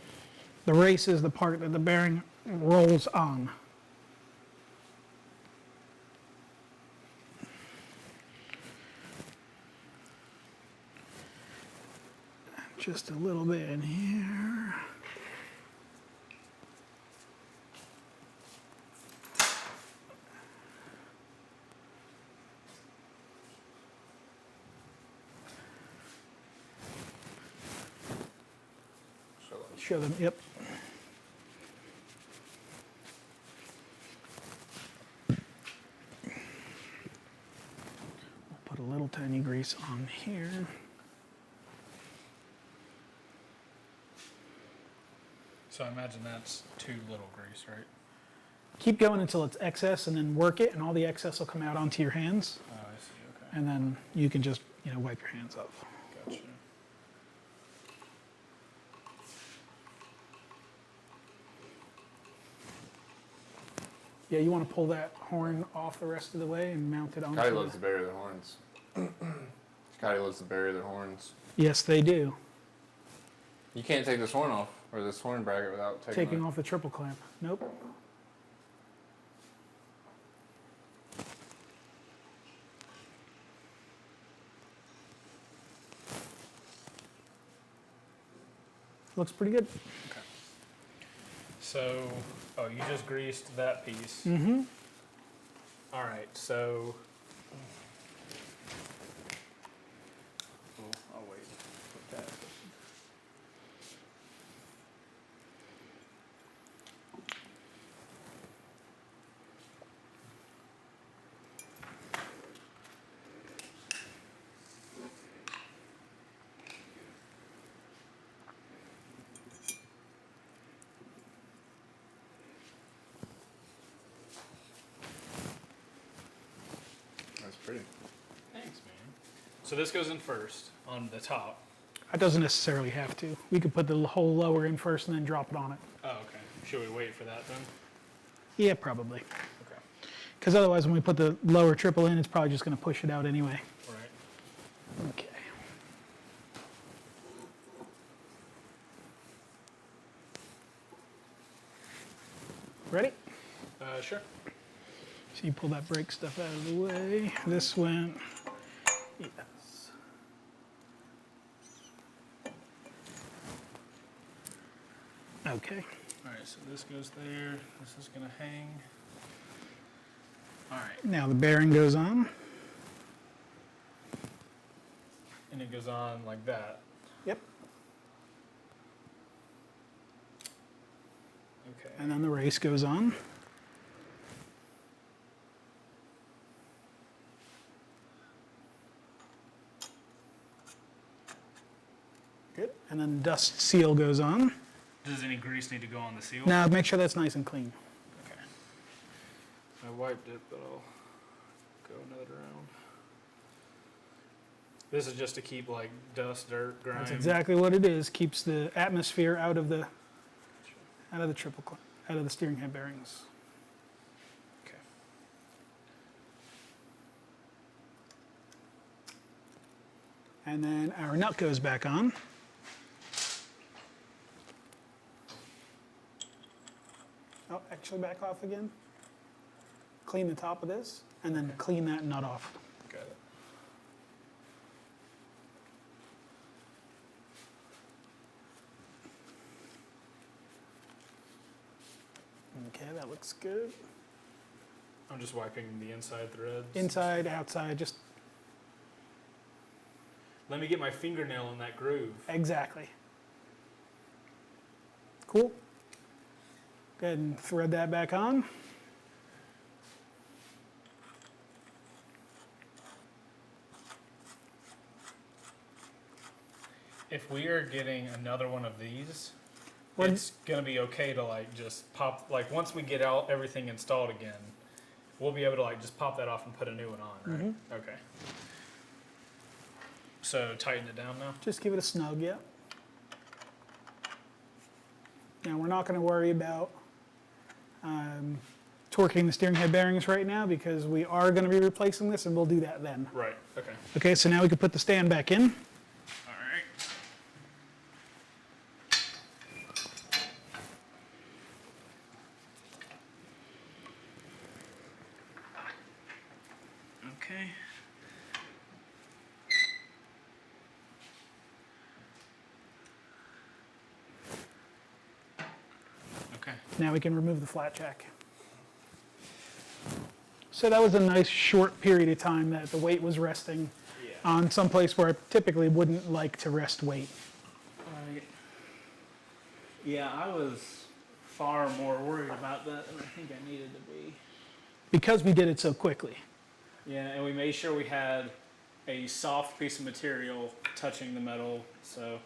S2: The race is the part that the bearing rolls on. Just a little bit in here. Show them, yep. We'll put a little tiny grease on here.
S1: So I imagine that's too little grease, right?
S2: Keep going until it's excess and then work it and all the excess will come out onto your hands.
S1: Oh, I see, okay.
S2: And then you can just, wipe your hands off.
S1: Gotcha.
S2: Yeah, you want to pull that horn off the rest of the way and mount it onto
S3: Scotty loves to bury their horns. Scotty loves to bury their horns.
S2: Yes, they do.
S3: You can't take this horn off, or this horn bracket, without
S2: Taking off the triple clamp. Nope. Looks pretty good.
S1: Okay. So, you just greased that piece.
S2: Mm-hmm.
S1: All right, so. I'll wait. Put that.
S3: That's pretty.
S1: Thanks, man. So this goes in first on the top.
S2: It doesn't necessarily have to. We could put the whole lower in first and then drop it on it.
S1: Oh, okay. Should we wait for that then?
S2: Yeah, probably.
S1: Okay.
S2: Because otherwise, when we put the lower triple in, it's probably just going to push it out anyway.
S1: Right.
S2: Okay. Ready?
S1: Sure.
S2: So you pull that brake stuff out of the way. This went. Yes. Okay.
S1: All right, so this goes there. This is gonna hang. All right,
S2: Now the bearing goes on.
S1: and it goes on like that.
S2: Yep.
S1: Okay.
S2: And then the race goes on. Good. And then dust seal goes on.
S1: Does any grease need to go on the seal?
S2: Now make sure that's nice and clean.
S1: Okay. I wiped it, but I'll go another round. This is just to keep like dust, dirt, grime.
S2: That's exactly what it is. Keeps the atmosphere out of the triple clamp, out of the steering head bearings.
S1: Okay.
S2: And then our nut goes back on. Oh, actually back off again. Clean the top of this, and then clean that nut off.
S1: Got it.
S2: Okay, that looks good.
S1: I'm just wiping the inside threads.
S2: Inside, outside, just
S1: Let me get my fingernail in that groove.
S2: exactly. Cool. Go ahead and thread that back on.
S1: If we are getting another one of these, it's gonna be okay to like just pop, like once we get out everything installed again, we'll be able to like just pop that off and put a new one on, right? Okay. So tighten it down now?
S2: Just give it a snug, yeah. Now we're not going to worry about torquing the steering head bearings right now because we are going to be replacing this and we'll do that then.
S1: Right, okay.
S2: Okay, so now we can put the stand back in.
S1: All right. Okay. Okay.
S2: Now we can remove the flat jack. So that was a nice short period of time that the weight was resting
S1: Yeah.
S2: on some place where I typically wouldn't like to rest weight.
S1: Right. Yeah, I was far more worried about that than I think I needed to be.
S2: Because we did it so quickly.
S1: Yeah, and we made sure we had a soft piece of material touching the metal, so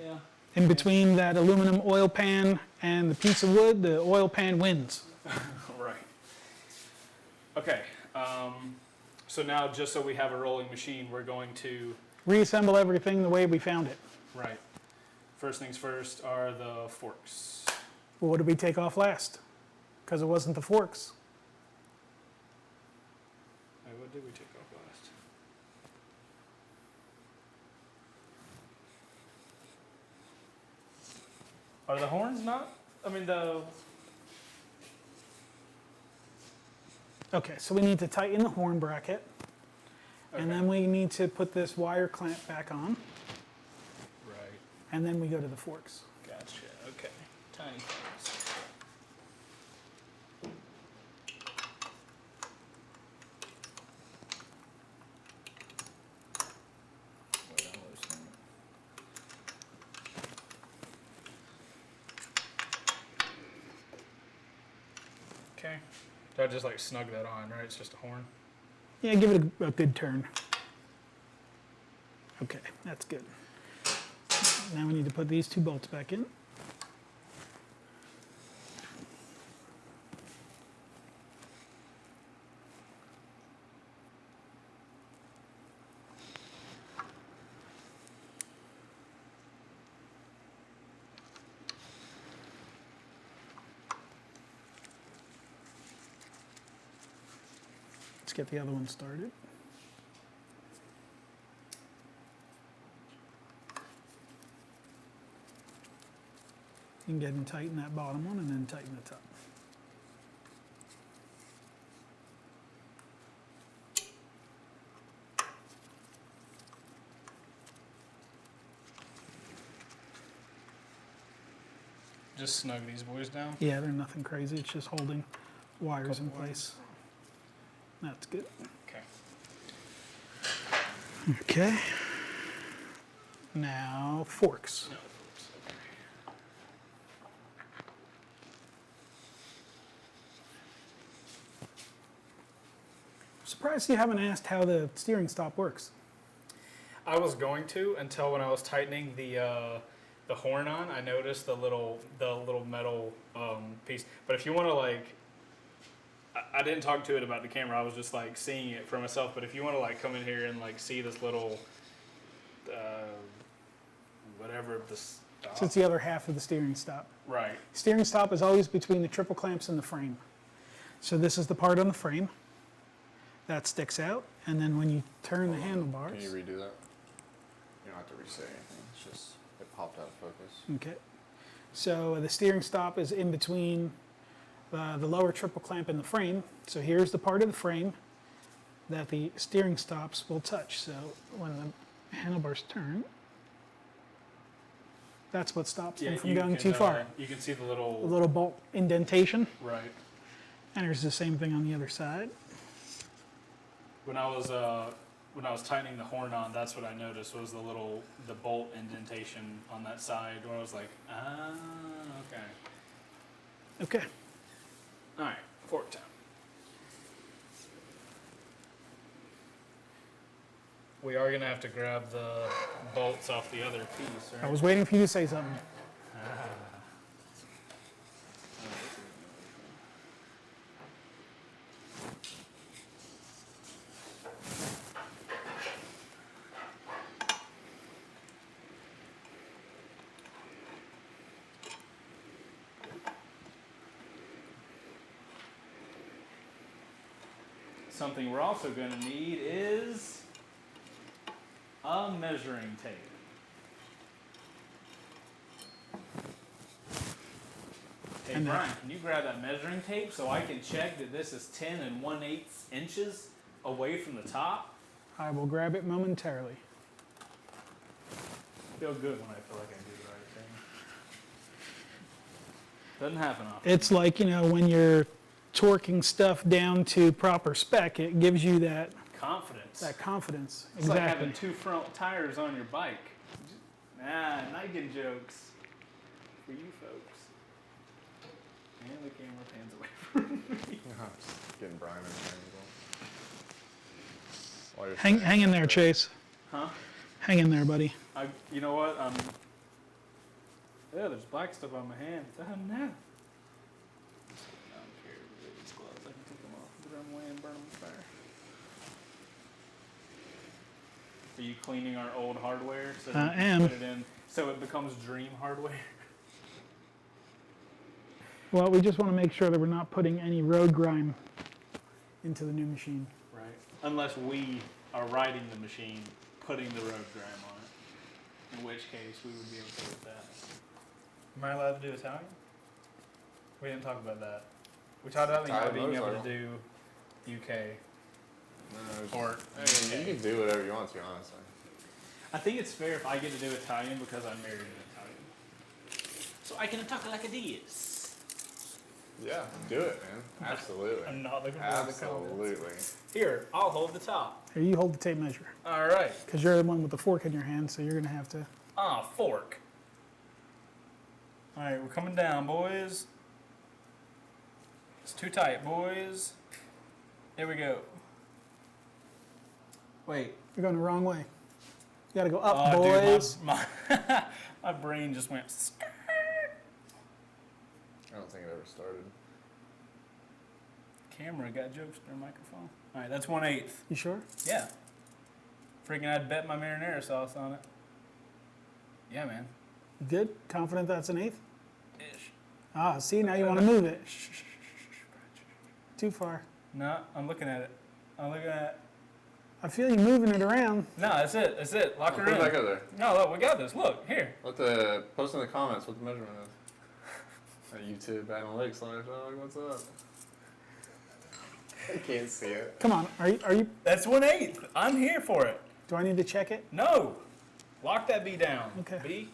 S1: yeah.
S2: In between that aluminum oil pan and the piece of wood, the oil pan wins.
S1: Right. Okay. So now, just so we have a rolling machine, we're going to
S2: Reassemble everything the way we found it.
S1: right. First things first are the forks.
S2: Well, what did we take off last? Because it wasn't the forks.
S1: Wait, what did we take off last? Are the horns not? I mean the.
S2: Okay, so we need to tighten the horn bracket.
S1: Okay.
S2: And then we need to put this wire clamp back on.
S1: Right.
S2: And then we go to the forks.
S1: Gotcha. Okay. Tiny things. Wait, I'm loosening it. Okay. So I just like snug that on, right? It's just a horn.
S2: Yeah, give it a good turn. Okay, that's good. Now we need to put these two bolts back in. Let's get the other one started. You can get and tighten that bottom one and then tighten the top.
S1: Just snug these boys down.
S2: Yeah, they're nothing crazy. It's just holding wires in place. That's good.
S1: Okay.
S2: Okay. Now forks.
S1: No.
S2: Surprised you haven't asked how the steering stop works.
S1: I was going to until when I was tightening the horn on, I noticed the little metal piece. But if you want to like, I didn't talk to it about the camera. I was just like seeing it for myself. But if you want to like come in here and like see this little whatever this.
S2: So it's the other half of the steering stop.
S1: Right.
S2: Steering stop is always between the triple clamps and the frame. So this is the part on the frame that sticks out, and then when you turn the handlebars.
S3: Can you redo that? You don't have to re-say anything. It's just it popped out of focus.
S2: Okay. So the steering stop is in between the lower triple clamp and the frame. So here's the part of the frame that the steering stops will touch. So when the handlebars turn, that's what stops them from going too far.
S1: You can see the
S2: A
S1: little.
S2: little bolt indentation,
S1: Right.
S2: and there's the same thing on the other side.
S1: When I was tightening the horn on, that's what I noticed was the bolt indentation on that side where I was like, ah, okay.
S2: Okay.
S1: All right, fork time. We are gonna have to grab the bolts off the other piece, right?
S2: I was waiting for you to say something.
S1: All something we're also going to need is a measuring tape. Hey
S2: And
S1: Brian, can you grab that measuring tape so I can check that this is 10 1/8 inches away from the top?
S2: I will grab it momentarily.
S1: Feel good when I feel like I do the right thing. Doesn't happen often.
S2: It's like, when you're torquing stuff down to proper spec, it gives you that
S1: Confidence.
S2: confidence.
S1: It's like having 2 front tires on your bike. Nah, Nigan jokes for you folks. And the camera pans away from me.
S3: Just getting Brian in the angle. While you're
S2: Hang
S3: saying
S2: in
S3: that,
S2: there, Chase.
S1: Huh?
S2: Hang in there, buddy.
S1: You know what? Yeah, there's black stuff on my hands. Oh no. I don't care. These gloves, I can take them off, throw them away, and burn them in fire. Are you cleaning our old hardware so
S2: I
S1: that you can
S2: am.
S1: put it in so it becomes dream hardware?
S2: Well, we just want to make sure that we're not putting any road grime into the new machine.
S1: Right. Unless we are riding the machine, putting the road grime on it. In which case, we would be okay with that. Am I allowed to do Italian? We didn't talk about that. We talked about not being able to do UK. Or
S3: you can do whatever you want to, honestly.
S1: I think it's fair if I get to do Italian because I'm married in Italian. So I can talk like a this.
S3: Yeah, do it, man. Absolutely.
S1: I'm not looking forward to comments.
S3: Absolutely.
S1: Here, I'll hold the top.
S2: Here, you hold the tape measure.
S1: All right.
S2: Because you're the one with the fork in your hand, so you're going to have to...
S1: Fork. All right, we're coming down, boys. It's too tight, boys. Here we go. Wait.
S2: You're going the wrong way. You got to go up,
S1: Oh,
S2: boys.
S1: dude, my brain just went.
S3: I don't think it ever started.
S1: Camera got jokes in their microphone. All right, that's 1/8.
S2: You sure?
S1: Yeah. Freaking, I'd bet my marinara sauce on it. Yeah, man.
S2: You good? Confident that's an eighth?
S1: Ish.
S2: Ah, see, now you want to move it. Too far.
S1: No, I'm looking at it. I'm looking at it.
S2: I feel you moving it around.
S1: No, that's it. That's it. Lock her
S3: Put
S1: in.
S3: it back up there.
S1: No, look, we got this. Look, here.
S3: Post in the comments what the measurement is. YouTube analytics live dog, what's up? I can't see it.
S2: Come on, are you?
S1: That's 1/8. I'm here for it.
S2: Do I need to check it?
S1: No. Lock that B down.
S2: Okay.
S1: B.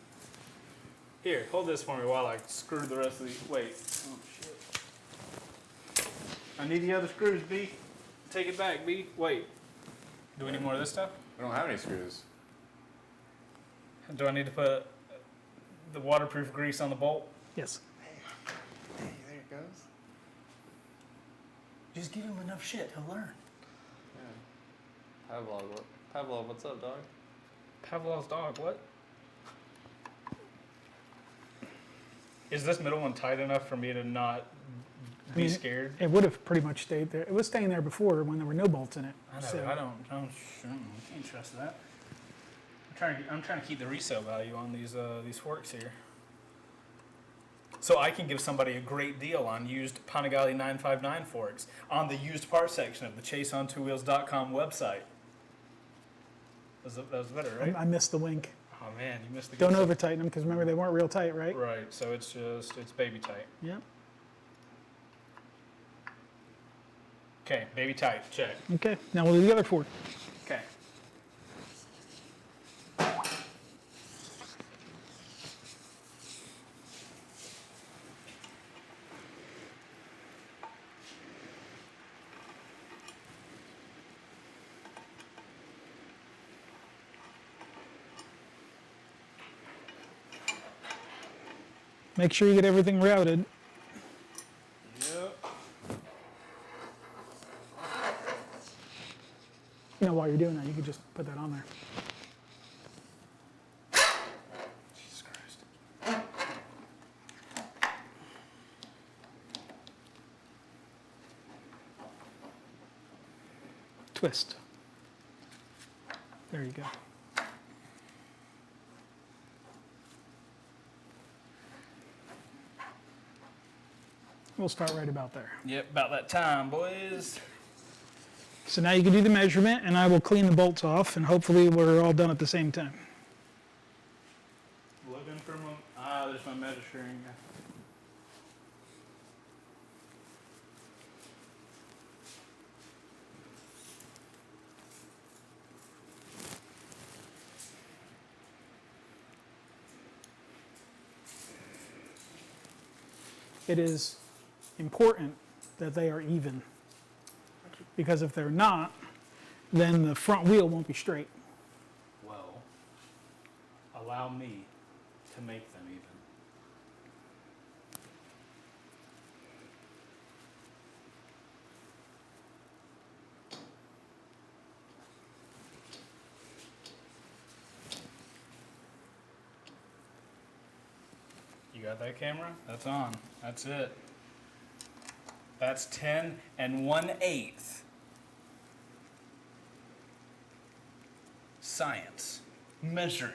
S1: Here, hold this for me while I screw the rest of the. Wait. Oh shit. I need the other screws, B. Take it back, B. Wait. Do we need more of this stuff?
S3: We don't have any screws.
S1: Do I need to put the waterproof grease on the bolt?
S2: Yes.
S3: Hey, there it goes.
S1: Just give him enough shit. He'll learn.
S3: Yeah. Pavlov, what's up, dog?
S1: Pavlov's dog, what? Is this middle one tight enough for me to not be scared?
S2: It would have pretty much stayed there. It was staying there before when there were no bolts in it.
S1: I know.
S2: So-
S1: I can't trust that. I'm trying to keep the resale value on these forks here. So I can give somebody a great deal on used Panigale 959 forks on the used parts section of the ChaseOnTwoWheels.com website. That was better, right?
S2: I missed the wink.
S1: Oh man, you missed the.
S2: Don't
S1: good
S2: over tighten them because remember they weren't real tight, right?
S1: stuff. Right. So it's baby tight.
S2: Yep.
S1: Okay, baby tight. Check.
S2: Okay. Now we'll do the other fork.
S1: Okay.
S2: Make sure you get everything routed.
S1: Yep.
S2: While you're doing that, you could just put that on there.
S1: Jesus Christ.
S2: Twist. There you go. We'll start right about there.
S1: Yep, about that time, boys.
S2: So now you can do the measurement, and I will clean the bolts off, and hopefully we're all done at the same time.
S1: Looking for my, there's my measuring.
S2: It is important that they are even, because if they're not, then the front wheel won't be straight.
S1: Well, allow me to make them even. You got that camera? That's on. That's it. That's 10 1/8. Science. Measuring.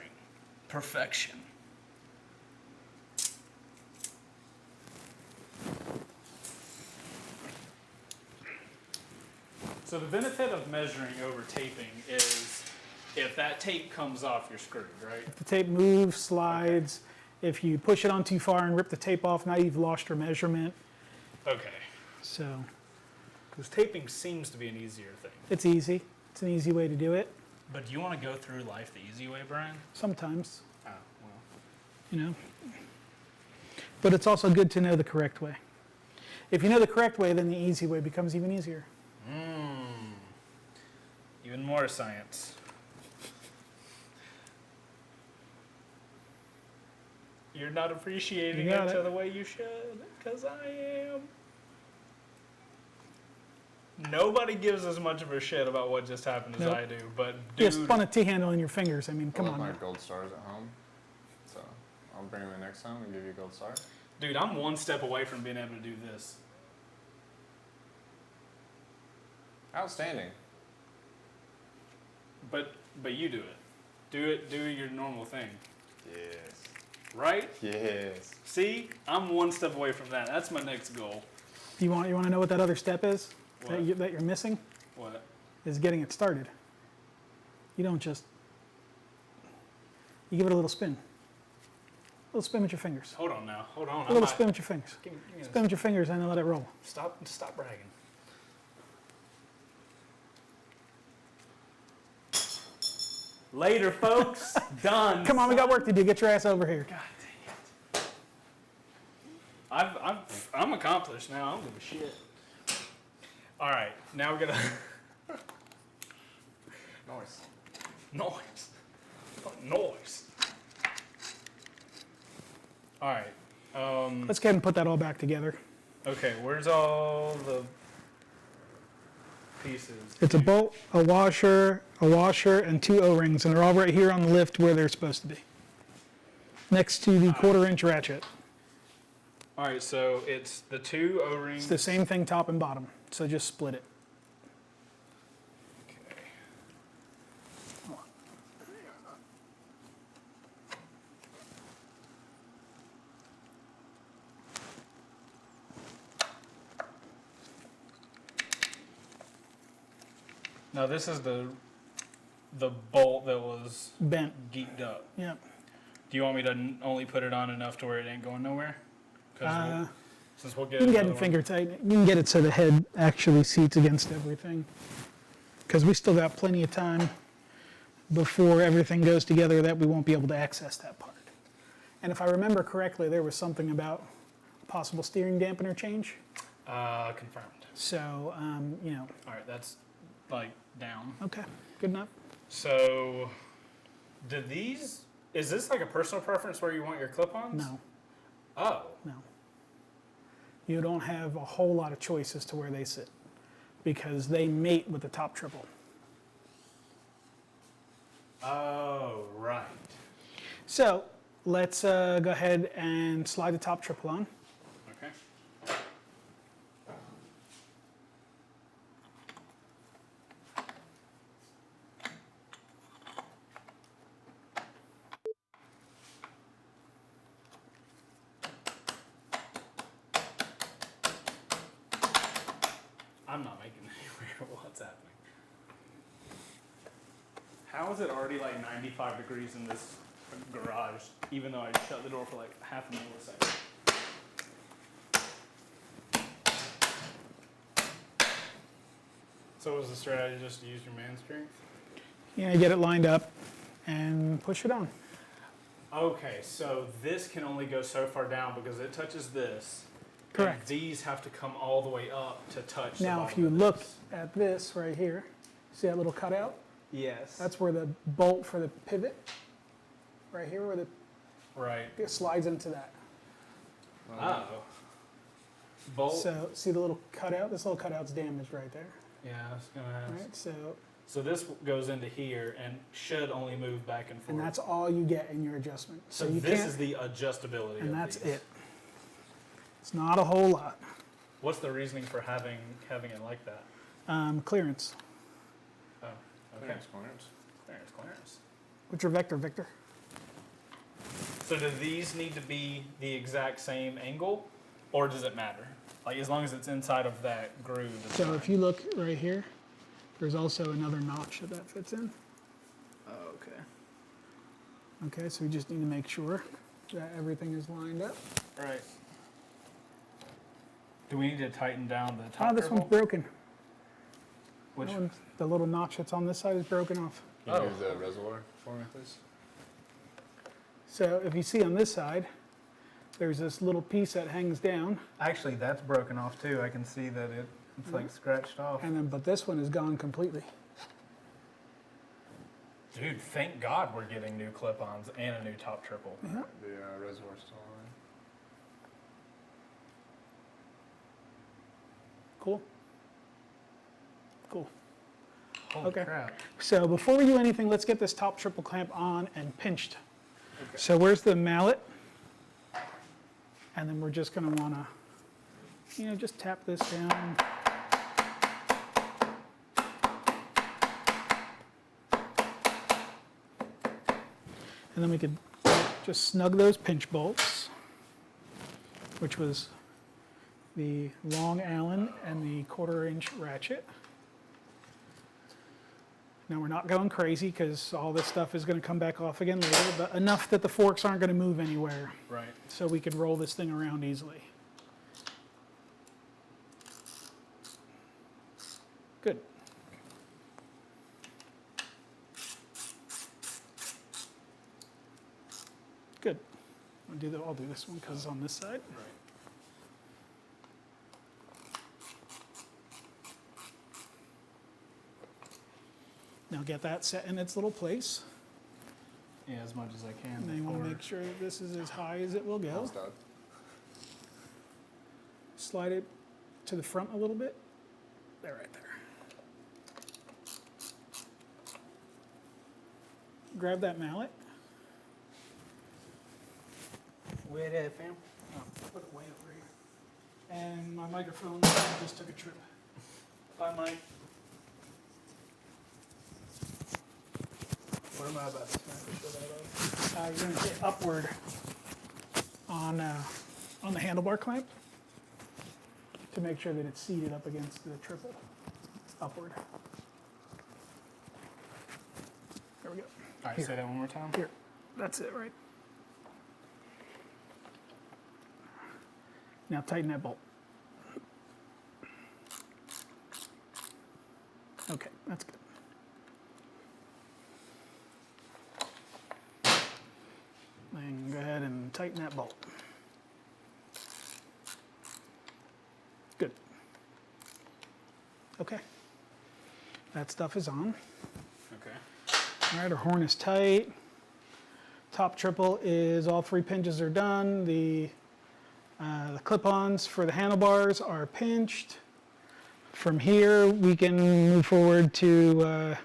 S1: Perfection. So the benefit of measuring over taping is if that tape comes off, you're screwed, right?
S2: If the tape moves, slides, if you push it on too far and rip the tape off, now you've lost your measurement.
S1: Okay.
S2: So
S1: Because taping seems to be an easier thing.
S2: it's easy. It's an easy way to do it.
S1: But do you want to go through life the easy way, Brian?
S2: Sometimes,
S1: Oh, well.
S2: you know. But it's also good to know the correct way. If you know the correct way, then the easy way becomes even easier.
S1: Even more science. You're not appreciating
S2: You got
S1: it
S2: it.
S1: the way you should, because I am. Nobody gives as much of a shit about what just happened as
S2: Nope.
S1: I do, but
S2: You
S1: dude,
S2: spun a T-handle in your fingers. I mean, come
S3: I
S2: on.
S3: left
S2: now.
S3: my gold stars at home, so I'll bring them in next time and give you a gold star.
S1: dude, I'm one step away from being able to do this.
S3: Outstanding.
S1: But you do it. Do your normal thing,
S3: Yes.
S1: right?
S3: Yes.
S1: See, I'm one step away from that. That's my next goal.
S2: You want to know what that other step is
S1: What?
S2: that you're missing?
S1: What?
S2: Is getting it started. You don't just, you give it a little spin. A little spin with your fingers.
S1: Hold on now. Hold on.
S2: A little spin with your fingers.
S1: Give me
S2: Spin with your fingers and then let it roll.
S1: Stop bragging. Later, folks. Done.
S2: Come on, we got work to do. Get your ass over here.
S1: God dang it. I'm accomplished now. I don't give a shit. All right, now we're gonna
S3: Nice.
S1: noise. Fucking noise. All right.
S2: Let's go ahead and put that all back together.
S1: Okay, where's all the pieces?
S2: It's a bolt, a washer, and 2 O-rings, and they're all right here on the lift where they're supposed to be. Next to the 1/4-inch ratchet.
S1: All right, so it's the 2 O-rings.
S2: It's the same thing top and bottom, so just split it.
S1: Okay. Now this is the bolt that was
S2: Bent.
S1: geeked up.
S2: Yep.
S1: Do you want me to only put it on enough to where it ain't going nowhere? Because since we'll get
S2: You can get
S1: another
S2: it
S1: one.
S2: finger tight. You can get it so the head actually seats against everything. Because we still got plenty of time before everything goes together that we won't be able to access that part. And if I remember correctly, there was something about possible steering dampener change.
S1: Confirmed.
S2: So, you know,
S1: All right, that's like down.
S2: okay, good enough.
S1: So, did these? Is this like a personal preference where you want your clip-ons?
S2: No,
S1: Oh.
S2: no. You don't have a whole lot of choice as to where they sit because they mate with the top triple.
S1: Oh, right.
S2: So let's go ahead and slide the top triple on.
S1: Okay. I'm not making anywhere. What's happening? How is it already like 95 degrees in this garage, even though I shut the door for like half a millisecond?
S4: So was the strategy just to use your man strength?
S2: You know, get it lined up and push it on.
S1: Okay, so this can only go so far down because it touches this.
S2: Correct.
S1: And these have to come all the way up to touch the
S2: Now,
S1: bottom
S2: if you
S1: of
S2: look
S1: this.
S2: at this right here, see that little cutout?
S1: Yes.
S2: That's where the bolt for the pivot, right here, where
S1: right.
S2: it slides into that.
S1: Oh. Bolt.
S2: So, see the little cutout? This little cutout's damaged right there.
S1: Yeah, it's gonna have.
S2: Right.
S1: So this goes into here and should only move back and forth.
S2: And that's all you get in your adjustment.
S1: so
S2: you
S1: this
S2: can't,
S1: is the adjustability.
S2: and
S1: of
S2: that's
S1: these.
S2: it. It's not a whole lot.
S1: What's the reasoning for having it like that?
S2: Clearance.
S1: Oh, okay.
S3: Clearance.
S1: Clearance.
S2: What's your vector, Victor?
S1: So do these need to be the exact same angle, or does it matter? Like as long as it's inside of that groove. it's
S2: So
S1: fine.
S2: if you look right here, there's also another notch that fits in.
S1: Oh, okay.
S2: Okay, so we just need to make sure that everything is lined up.
S1: Right. Do we need to tighten down the top?
S2: Oh, this
S1: dribble?
S2: one's broken.
S1: Which?
S2: That one's- the little notch that's on this side is broken off.
S3: Can you
S1: Oh.
S3: use the reservoir for me, please?
S2: So if you see on this side, there's this little piece that hangs down,
S4: Actually, that's broken off too. I can see that it's like scratched off.
S2: and then but this one is gone completely.
S1: Dude, thank God we're getting new clip-ons and a new top triple.
S2: Yeah.
S3: The reservoir's still on.
S2: Cool. Cool.
S4: Holy
S2: Okay.
S4: crap.
S2: So before we do anything, let's get this top triple clamp on and pinched.
S1: Okay.
S2: So where's the mallet? And then we're just going to want to, just tap this down. And then we could just snug those pinch bolts, which was the long Allen and the 1/4 inch ratchet. Now we're not going crazy because all this stuff is going to come back off again later, but enough that the forks aren't going to move anywhere,
S1: Right.
S2: so we can roll this thing around easily. Good. Good. I'll do this one because it's on this side.
S1: Right.
S2: Now get that set in its little place.
S1: Yeah, as much as I can.
S2: And then you want to
S1: before-
S2: make sure that this is as high as it will go.
S3: Almost done.
S2: Slide it to the front a little bit. There, right there. Grab that mallet.
S4: Where that, fam?
S2: Put it way over here. And my microphone just took a trip.
S1: Bye, Mike.
S4: What am I about to smash?
S2: You're going to hit upward on the handlebar clamp to make sure that it's seated up against the triple. Upward. There we go.
S1: All right,
S2: Here.
S1: say that one more time.
S2: Here, that's it, right? Now tighten that bolt. Okay, that's good. Then go ahead and tighten that bolt. Good. Okay. That stuff is on.
S1: Okay.
S2: All right, our horn is tight. Top triple is all 3 pinches are done. The clip-ons for the handlebars are pinched. From here, we can move forward to,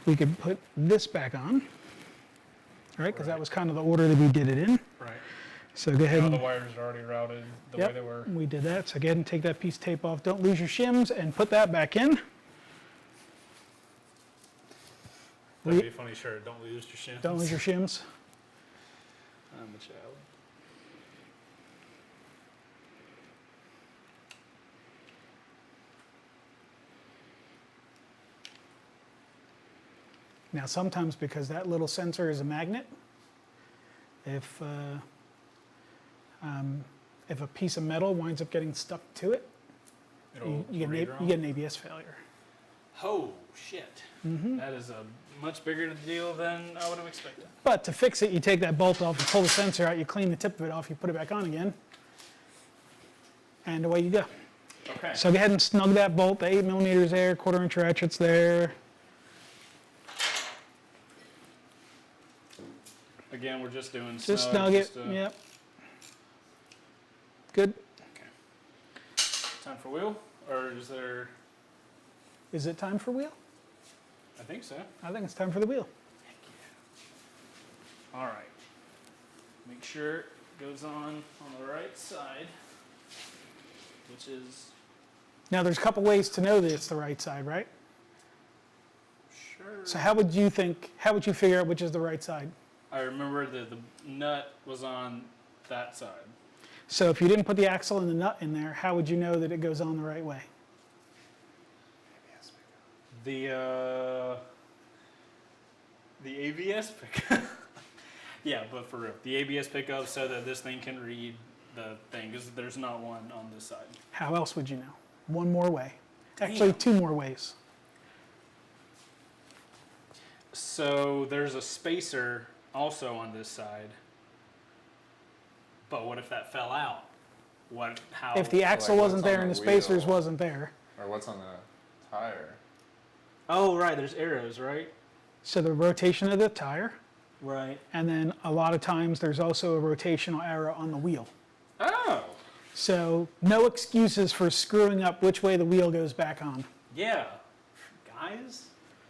S2: we could put this back on. All right, because that was kind of the order that we did it in.
S1: Right.
S2: So go ahead
S1: Now
S2: and,
S1: the wires are already routed the way they were.
S2: we did that. So go ahead and take that piece of tape off. Don't lose your shims and put that back in.
S1: That'd be a funny shirt. Don't lose your shins.
S2: Don't lose your shims.
S1: I'm a child.
S2: Now sometimes because that little sensor is a magnet, if a piece of metal winds up getting stuck to it, you get an ABS failure.
S1: Oh, shit. That is a much bigger deal than I would have expected.
S2: But to fix it, you take that bolt off, you pull the sensor out, you clean the tip of it off, you put it back on again, and away you go.
S1: Okay.
S2: So go ahead and snug that bolt, the 8 millimeters there, 1/4 inch ratchets there.
S1: Again, we're just doing
S2: Just snug it, yep. Good.
S1: Time for wheel? Or is there...
S2: Is it time for wheel?
S1: I think so.
S2: I think it's time for the wheel.
S1: All right. Make sure it goes on the right side, which is...
S2: Now there's a couple ways to know that it's the right side, right?
S1: Sure.
S2: So how would you figure out which is the right side?
S1: I remember that the nut was on that side.
S2: So if you didn't put the axle and the nut in there, how would you know that it goes on the right way?
S1: The ABS pickup. Yeah, but for real. The ABS pickup so that this thing can read the thing, because there's not one on this side.
S2: How else would you know? One more way. Actually, 2 more ways.
S1: So there's a spacer also on this side. But what if that fell out? How?
S2: If the axle
S3: what's
S2: wasn't
S3: on
S2: there
S3: the
S2: and the spacers
S3: wheel?
S2: wasn't there,
S3: Or what's on the tire?
S1: Oh, right. There's arrows, right?
S2: so the rotation of the tire,
S1: Right.
S2: and then a lot of times there's also a rotational arrow on the wheel.
S1: Oh.
S2: So no excuses for screwing up which way the wheel goes back on.
S1: Yeah. Guys?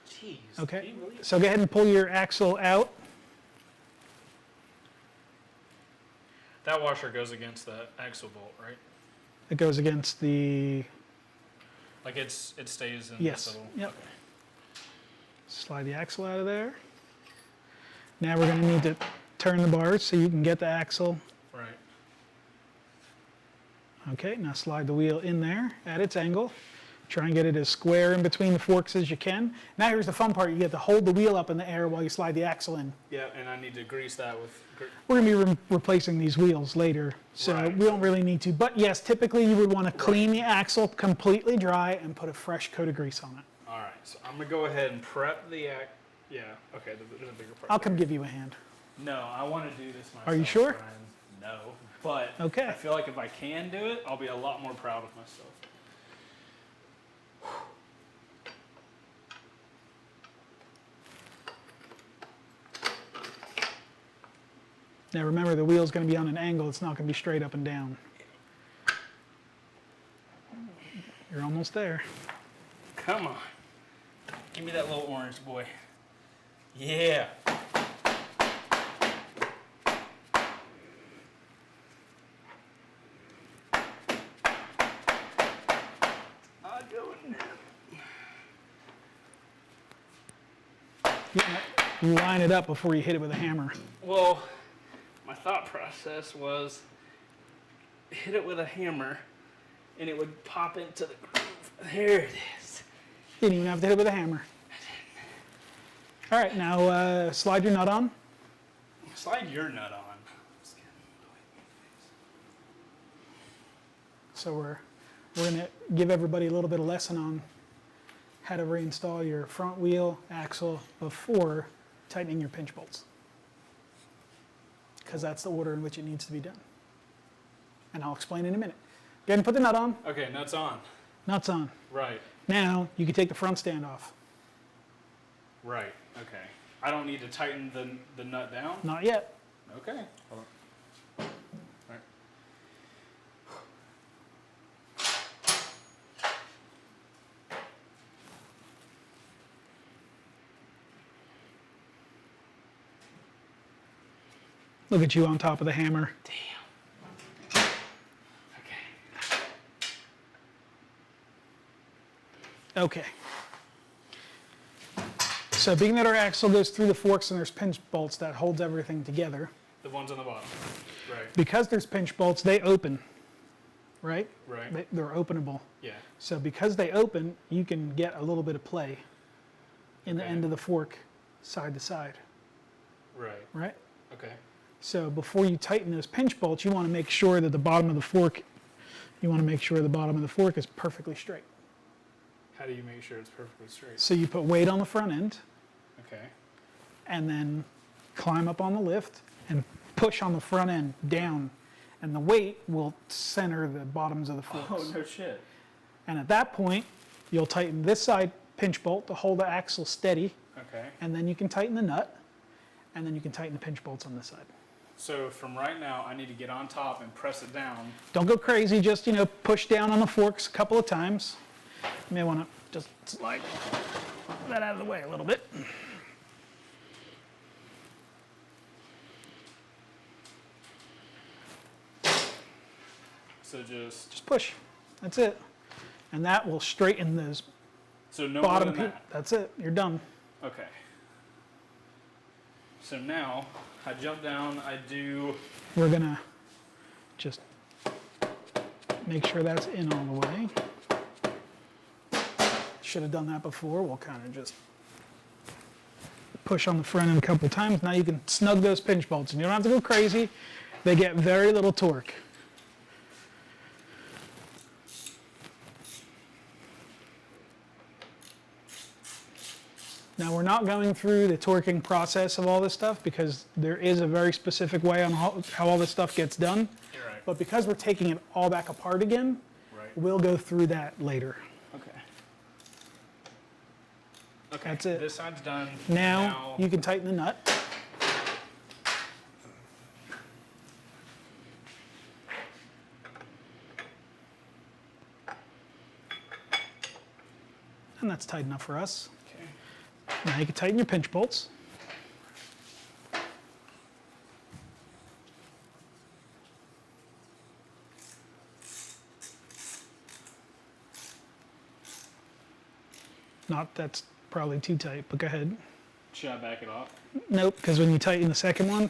S1: Jeez.
S2: Okay,
S1: Can you believe-
S2: so go ahead and pull your axle out.
S1: That washer goes against the axle bolt, right?
S2: It goes against the,
S1: Like it stays in
S2: yes,
S1: this little...
S2: yep. Slide the axle out of there. Now we're going to need to turn the bars so you can get the axle.
S1: Right.
S2: Okay, now slide the wheel in there at its angle. Try and get it as square in between the forks as you can. Now here's the fun part. You get to hold the wheel up in the air while you slide the axle in.
S1: Yeah, and I need to grease that with...
S2: We're going to be replacing these wheels later, so
S1: Right.
S2: we don't really need to. But yes, typically you would want to clean the axle completely dry and put a fresh coat of grease on it.
S1: All right, so I'm going to go ahead and prep the... Yeah, okay, there's a bigger part.
S2: I'll come give you a hand.
S1: No, I want to do this myself.
S2: Are you sure?
S1: Brian. No, but
S2: Okay.
S1: I feel like if I can do it, I'll be a lot more proud of myself.
S2: Now remember, the wheel's going to be on an angle. It's not going to be straight up and down. You're almost there.
S1: Come on. Give me that little orange boy. Yeah. I'm going.
S2: You line it up before you hit it with a hammer.
S1: Well, my thought process was hit it with a hammer and it would pop into the groove. There it is.
S2: You didn't even have to hit it with a hammer. All right, now slide your nut on.
S1: Slide your nut on.
S2: So we're going to give everybody a little bit of lesson on how to reinstall your front wheel axle before tightening your pinch bolts, because that's the order in which it needs to be done. And I'll explain in a minute. Go ahead and put the nut on.
S1: Okay, nuts on.
S2: Nut's on.
S1: Right,
S2: Now you can take the front stand off.
S1: right, okay. I don't need to tighten the nut down?
S2: Not yet.
S1: Okay.
S3: Hold on. Right.
S2: Look at you on top of the hammer.
S1: Damn. Okay.
S2: Okay. So being that our axle goes through the forks and there's pinch bolts that holds everything together,
S1: The ones on the bottom. Right,
S2: because there's pinch bolts, they open, right?
S1: right.
S2: They're openable.
S1: Yeah.
S2: So because they open, you can get a little bit of play in the
S1: Okay.
S2: end of the fork side to side,
S1: Right.
S2: right?
S1: Okay.
S2: So before you tighten those pinch bolts, you want to make sure that the bottom of the fork, is perfectly straight.
S1: How do you make sure it's perfectly straight?
S2: So you put weight on the front end
S1: Okay.
S2: and then climb up on the lift and push on the front end down, and the weight will center the bottoms of the forks.
S1: Oh, no shit.
S2: And at that point, you'll tighten this side pinch bolt to hold the axle steady,
S1: Okay.
S2: and then you can tighten the nut, and then you can tighten the pinch bolts on this side.
S1: So from right now, I need to get on top and press it down.
S2: Don't go crazy, just, push down on the forks a couple of times. You may want to just slide that out of the way a little bit.
S1: So
S2: Just push. That's it. And that will straighten those
S1: so no more
S2: bottom
S1: than that.
S2: That's it. You're done.
S1: Okay. So now I jump down. I do.
S2: We're going to just make sure that's in all the way. Should have done that before. We'll kind of just push on the front end a couple times. Now you can snug those pinch bolts, and you don't have to go crazy. They get very little torque. Now we're not going through the torquing process of all this stuff because there is a very specific way on how all this stuff gets done.
S1: You're right.
S2: But because we're taking it all back apart again,
S1: Right.
S2: we'll go through that later.
S1: Okay. Okay.
S2: That's it.
S1: This side's done.
S2: Now you can tighten the nut. And that's tight enough for us.
S1: Okay.
S2: Now you can tighten your pinch bolts. That's probably too tight, but go ahead.
S1: Should I back it off?
S2: Nope, because when you tighten the second one,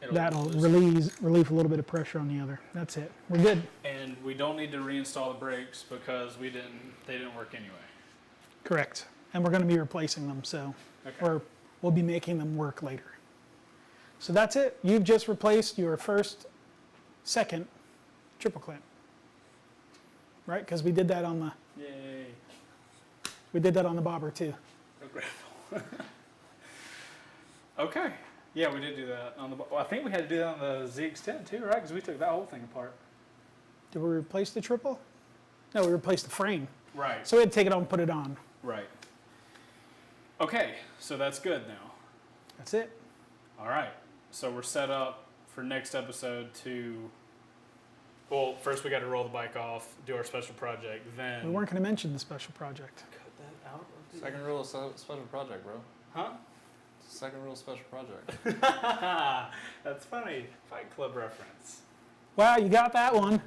S1: It'll
S2: that'll
S1: loosen.
S2: relieve a little bit of pressure on the other. That's it. We're good.
S1: And we don't need to reinstall the brakes because they didn't work anyway.
S2: Correct. And we're going to be replacing them, so
S1: Okay.
S2: we'll be making them work later. So that's it. You've just replaced your second triple clamp, right? Because we did that on the
S1: Yay.
S2: bobber too.
S1: So grateful. Okay. Yeah, we did do that on the. Well, I think we had to do that on the ZX10 too, right? Because we took that whole thing apart.
S2: Did we replace the triple? No, we replaced the frame.
S1: Right.
S2: So we had to take it off and put it on.
S1: Right. Okay, so that's good now.
S2: That's it.
S1: All right. So we're set up for next episode to. Well, first we got to roll the bike off, do our special project, then.
S2: We weren't going to mention the special project.
S1: Cut that out. Of the...
S3: Second rule of special project, bro.
S1: Huh?
S3: Second rule of special project.
S1: That's funny. Fight Club reference.
S2: Wow, you got that one.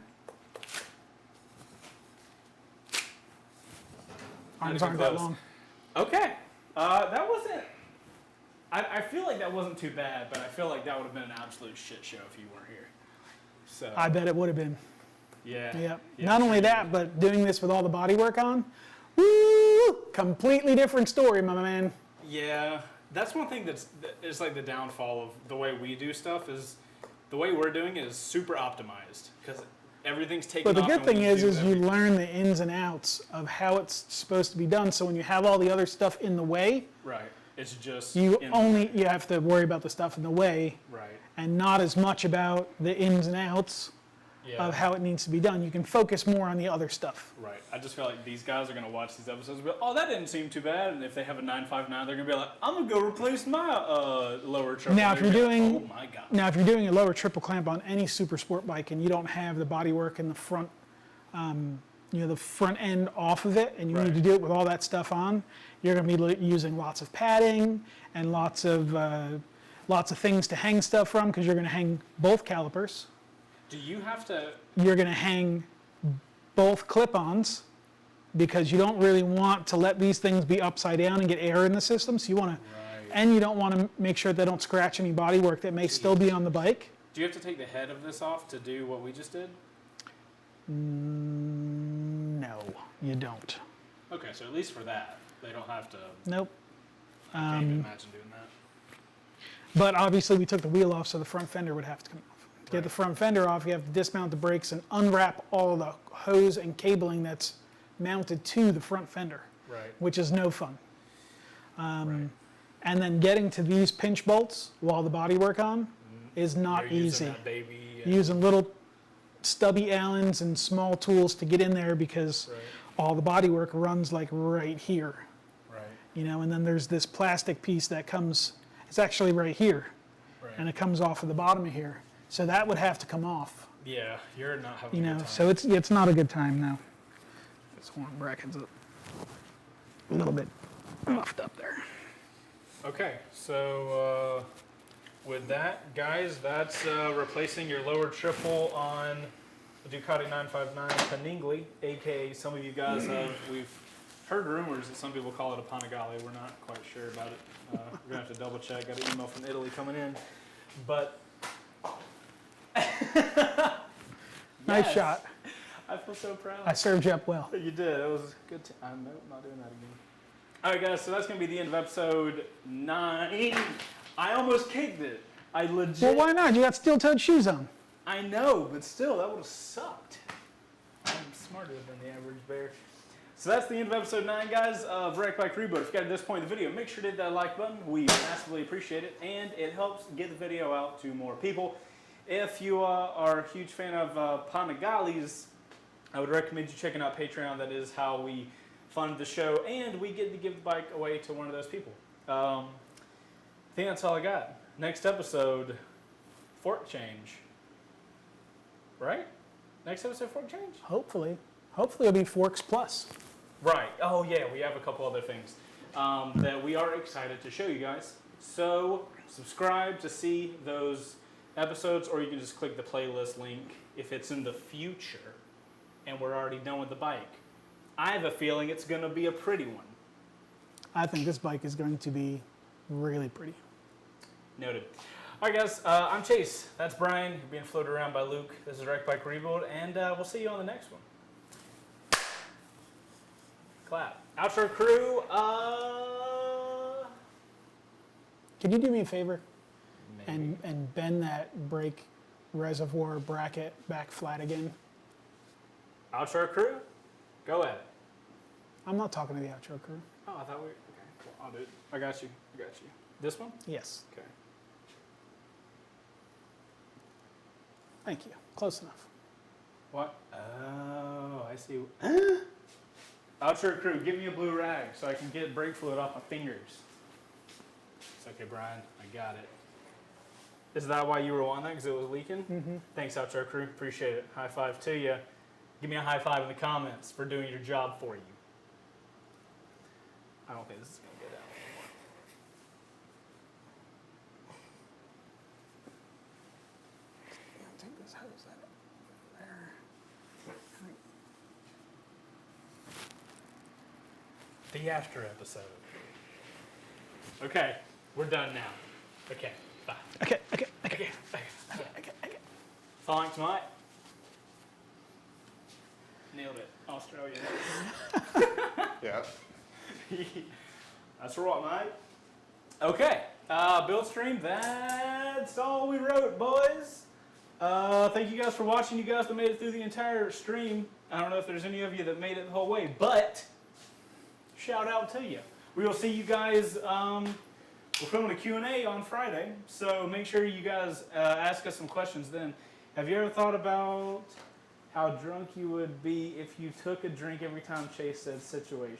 S2: Arms aren't that long.
S1: Okay. That wasn't. I feel like that wasn't too bad, but I feel like that would have been an absolute shit show if you weren't here. So.
S2: I bet it would have been.
S1: Yeah.
S2: Yep.
S1: Yeah,
S2: Not only
S1: sure.
S2: that, but doing this with all the body work on, woo, completely different story, my man.
S1: Yeah. That's one thing that is like the downfall of the way we do stuff is the way we're doing it is super optimized because everything's taken
S2: But the
S1: off
S2: good
S1: and
S2: thing
S1: we
S2: is
S1: do
S2: you
S1: everything.
S2: learn the ins and outs of how it's supposed to be done. So when you have all the other stuff in the way,
S1: Right. It's just.
S2: you
S1: in-
S2: you have to worry about the stuff in the way
S1: Right.
S2: and not as much about the ins and outs
S1: Yeah.
S2: of how it needs to be done. You can focus more on the other stuff.
S1: Right. I just feel like these guys are going to watch these episodes and be like, oh, that didn't seem too bad. And if they have a 959, they're going to be like, I'm going to go replace my lower triple.
S2: Now, if
S1: They're
S2: you're
S1: gonna be like,
S2: doing-
S1: oh, my God.
S2: Now, if you're doing a lower triple clamp on any super sport bike and you don't have the bodywork in the front, the front end off of it, and you
S1: Right.
S2: need to do it with all that stuff on, you're going to be using lots of padding and lots of things to hang stuff from because you're going to hang both calipers.
S1: Do you have to.
S2: You're going to hang both clip-ons because you don't really want to let these things be upside down and get air in the system. So you want to,
S1: Right.
S2: and you don't want to make sure they don't scratch any bodywork that may still be on the bike.
S1: Do you have to take the head of this off to do what we just did?
S2: No, you don't.
S1: Okay, so at least for that, they don't have to.
S2: Nope.
S1: I can't even imagine doing that.
S2: But obviously we took the wheel off, so the front fender would have to come off. To get the front fender off, you have to dismount the brakes and unwrap all the hose and cabling that's mounted to the front fender,
S1: Right.
S2: which is no fun.
S1: Right.
S2: And then getting to these pinch bolts while the body work on is not
S1: You're
S2: easy.
S1: using that baby. and-
S2: Using little stubby Allens and small tools to get in there because
S1: Right.
S2: all the body work runs like right here,
S1: Right.
S2: you know, and then there's this plastic piece that comes, it's actually right here,
S1: Right.
S2: and it comes off of the bottom of here. So that would have to come off,
S1: Yeah, you're not having
S2: you
S1: a
S2: know,
S1: good time.
S2: so it's not a good time now. This horn bracket's up a little bit muffed up there.
S1: Okay, so with that, guys, that's replacing your lower triple on the Ducati 959 Panigale, aka some of you guys we've heard rumors that some people call it a Panigale. We're not quite sure about it. We're gonna have to double check. Got an email from Italy coming in, but
S2: Nice
S1: Yes.
S2: shot.
S1: I feel so proud.
S2: I served you up well.
S1: You did. It was good. I'm not doing that again. All right, guys. So that's gonna be the end of episode 9. I almost kicked it. I legit.
S2: Well, why not? You got steel-toed shoes on.
S1: I know, but still, that would have sucked. I'm smarter than the average bear. So that's the end of episode 9, guys, of Wreck Bike Reboot. If you got to this point in the video, make sure to hit that like button. We massively appreciate it, and it helps get the video out to more people. If you are a huge fan of Panigales, I would recommend you checking out Patreon. That is how we fund the show, and we get to give the bike away to one of those people. I think that's all I got. Next episode, fork change. Right? Next episode, fork change?
S2: Hopefully. Hopefully it'll be Forks Plus.
S1: Right. Oh, yeah, we have a couple other things that we are excited to show you guys. So, subscribe to see those episodes, or you can just click the playlist link if it's in the future and we're already done with the bike. I have a feeling it's going to be a pretty one.
S2: I think this bike is going to be really pretty.
S1: Noted. All right, guys, I'm Chase. That's Brian. You're being floated around by Luke. This is Wreck Bike Rebuild, and we'll see you on the next one. Clap. Outro crew.
S2: Can you do me a favor
S1: Maybe.
S2: and bend that brake reservoir bracket back flat again?
S1: Outro crew. Go ahead.
S2: I'm not talking to the outro crew.
S1: Oh, I thought we. Okay, cool. I'll do it. I got you. I got you. This one?
S2: Yes.
S1: Okay.
S2: Thank you. Close enough.
S1: What? Oh, I see. Outro crew, give me a blue rag so I can get brake fluid off my fingers. It's okay, Brian. I got it. Is that why you were wanting that? Because it was leaking?
S2: Mm-hmm.
S1: Thanks, Outro crew. Appreciate it. High five to you. Give me a high five in the comments for doing your job for you. I don't think this is going to get out anymore.
S2: Take this hose out there.
S1: The after episode. Okay, we're done now. Okay, bye.
S2: Okay, okay, okay,
S1: Okay,
S2: okay, okay, okay.
S1: Thanks, mate. Nailed it. Australia.
S3: Yeah.
S1: That's right, mate. Okay, build stream. That's all we wrote, boys. Thank you guys for watching. You guys that made it through the entire stream. I don't know if there's any of you that made it the whole way, but shout out to you. We will see you guys. We're filming a Q&A on Friday, so make sure you guys ask us some questions then. Have you ever thought about how drunk you would be if you took a drink every time Chase said situation?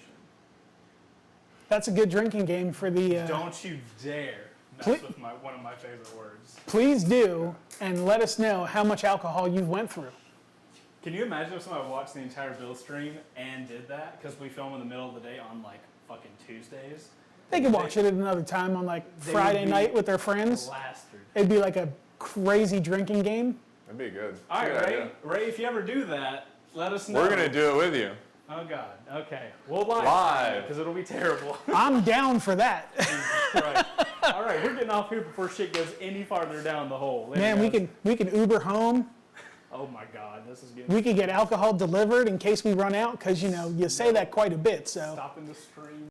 S2: That's a good drinking game for the.
S1: Don't you dare mess
S2: Please-
S1: with one of my favorite words.
S2: Please do, and let us know how much alcohol you've went through.
S1: Can you imagine if somebody watched the entire build stream and did that? Because we film in the middle of the day on like fucking Tuesdays.
S2: They could watch it at another time on like
S1: They
S2: Friday
S1: would be
S2: night with their friends.
S1: Plastered.
S2: It'd be like a crazy drinking game.
S3: That'd be good.
S1: All right,
S3: Good
S1: Ray.
S3: idea.
S1: Ray, if you ever do that, let us know.
S3: We're gonna do it with you.
S1: Oh God. Okay. We'll
S3: Live.
S1: because it'll be terrible.
S2: I'm down for that.
S1: Right. All right, we're getting off here before shit goes any farther down the hole. Later,
S2: Man,
S1: guys.
S2: we can Uber home.
S1: Oh my God, this is good.
S2: We could get alcohol delivered in case we run out, because you know you say that quite a bit. So.
S1: Stopping the stream.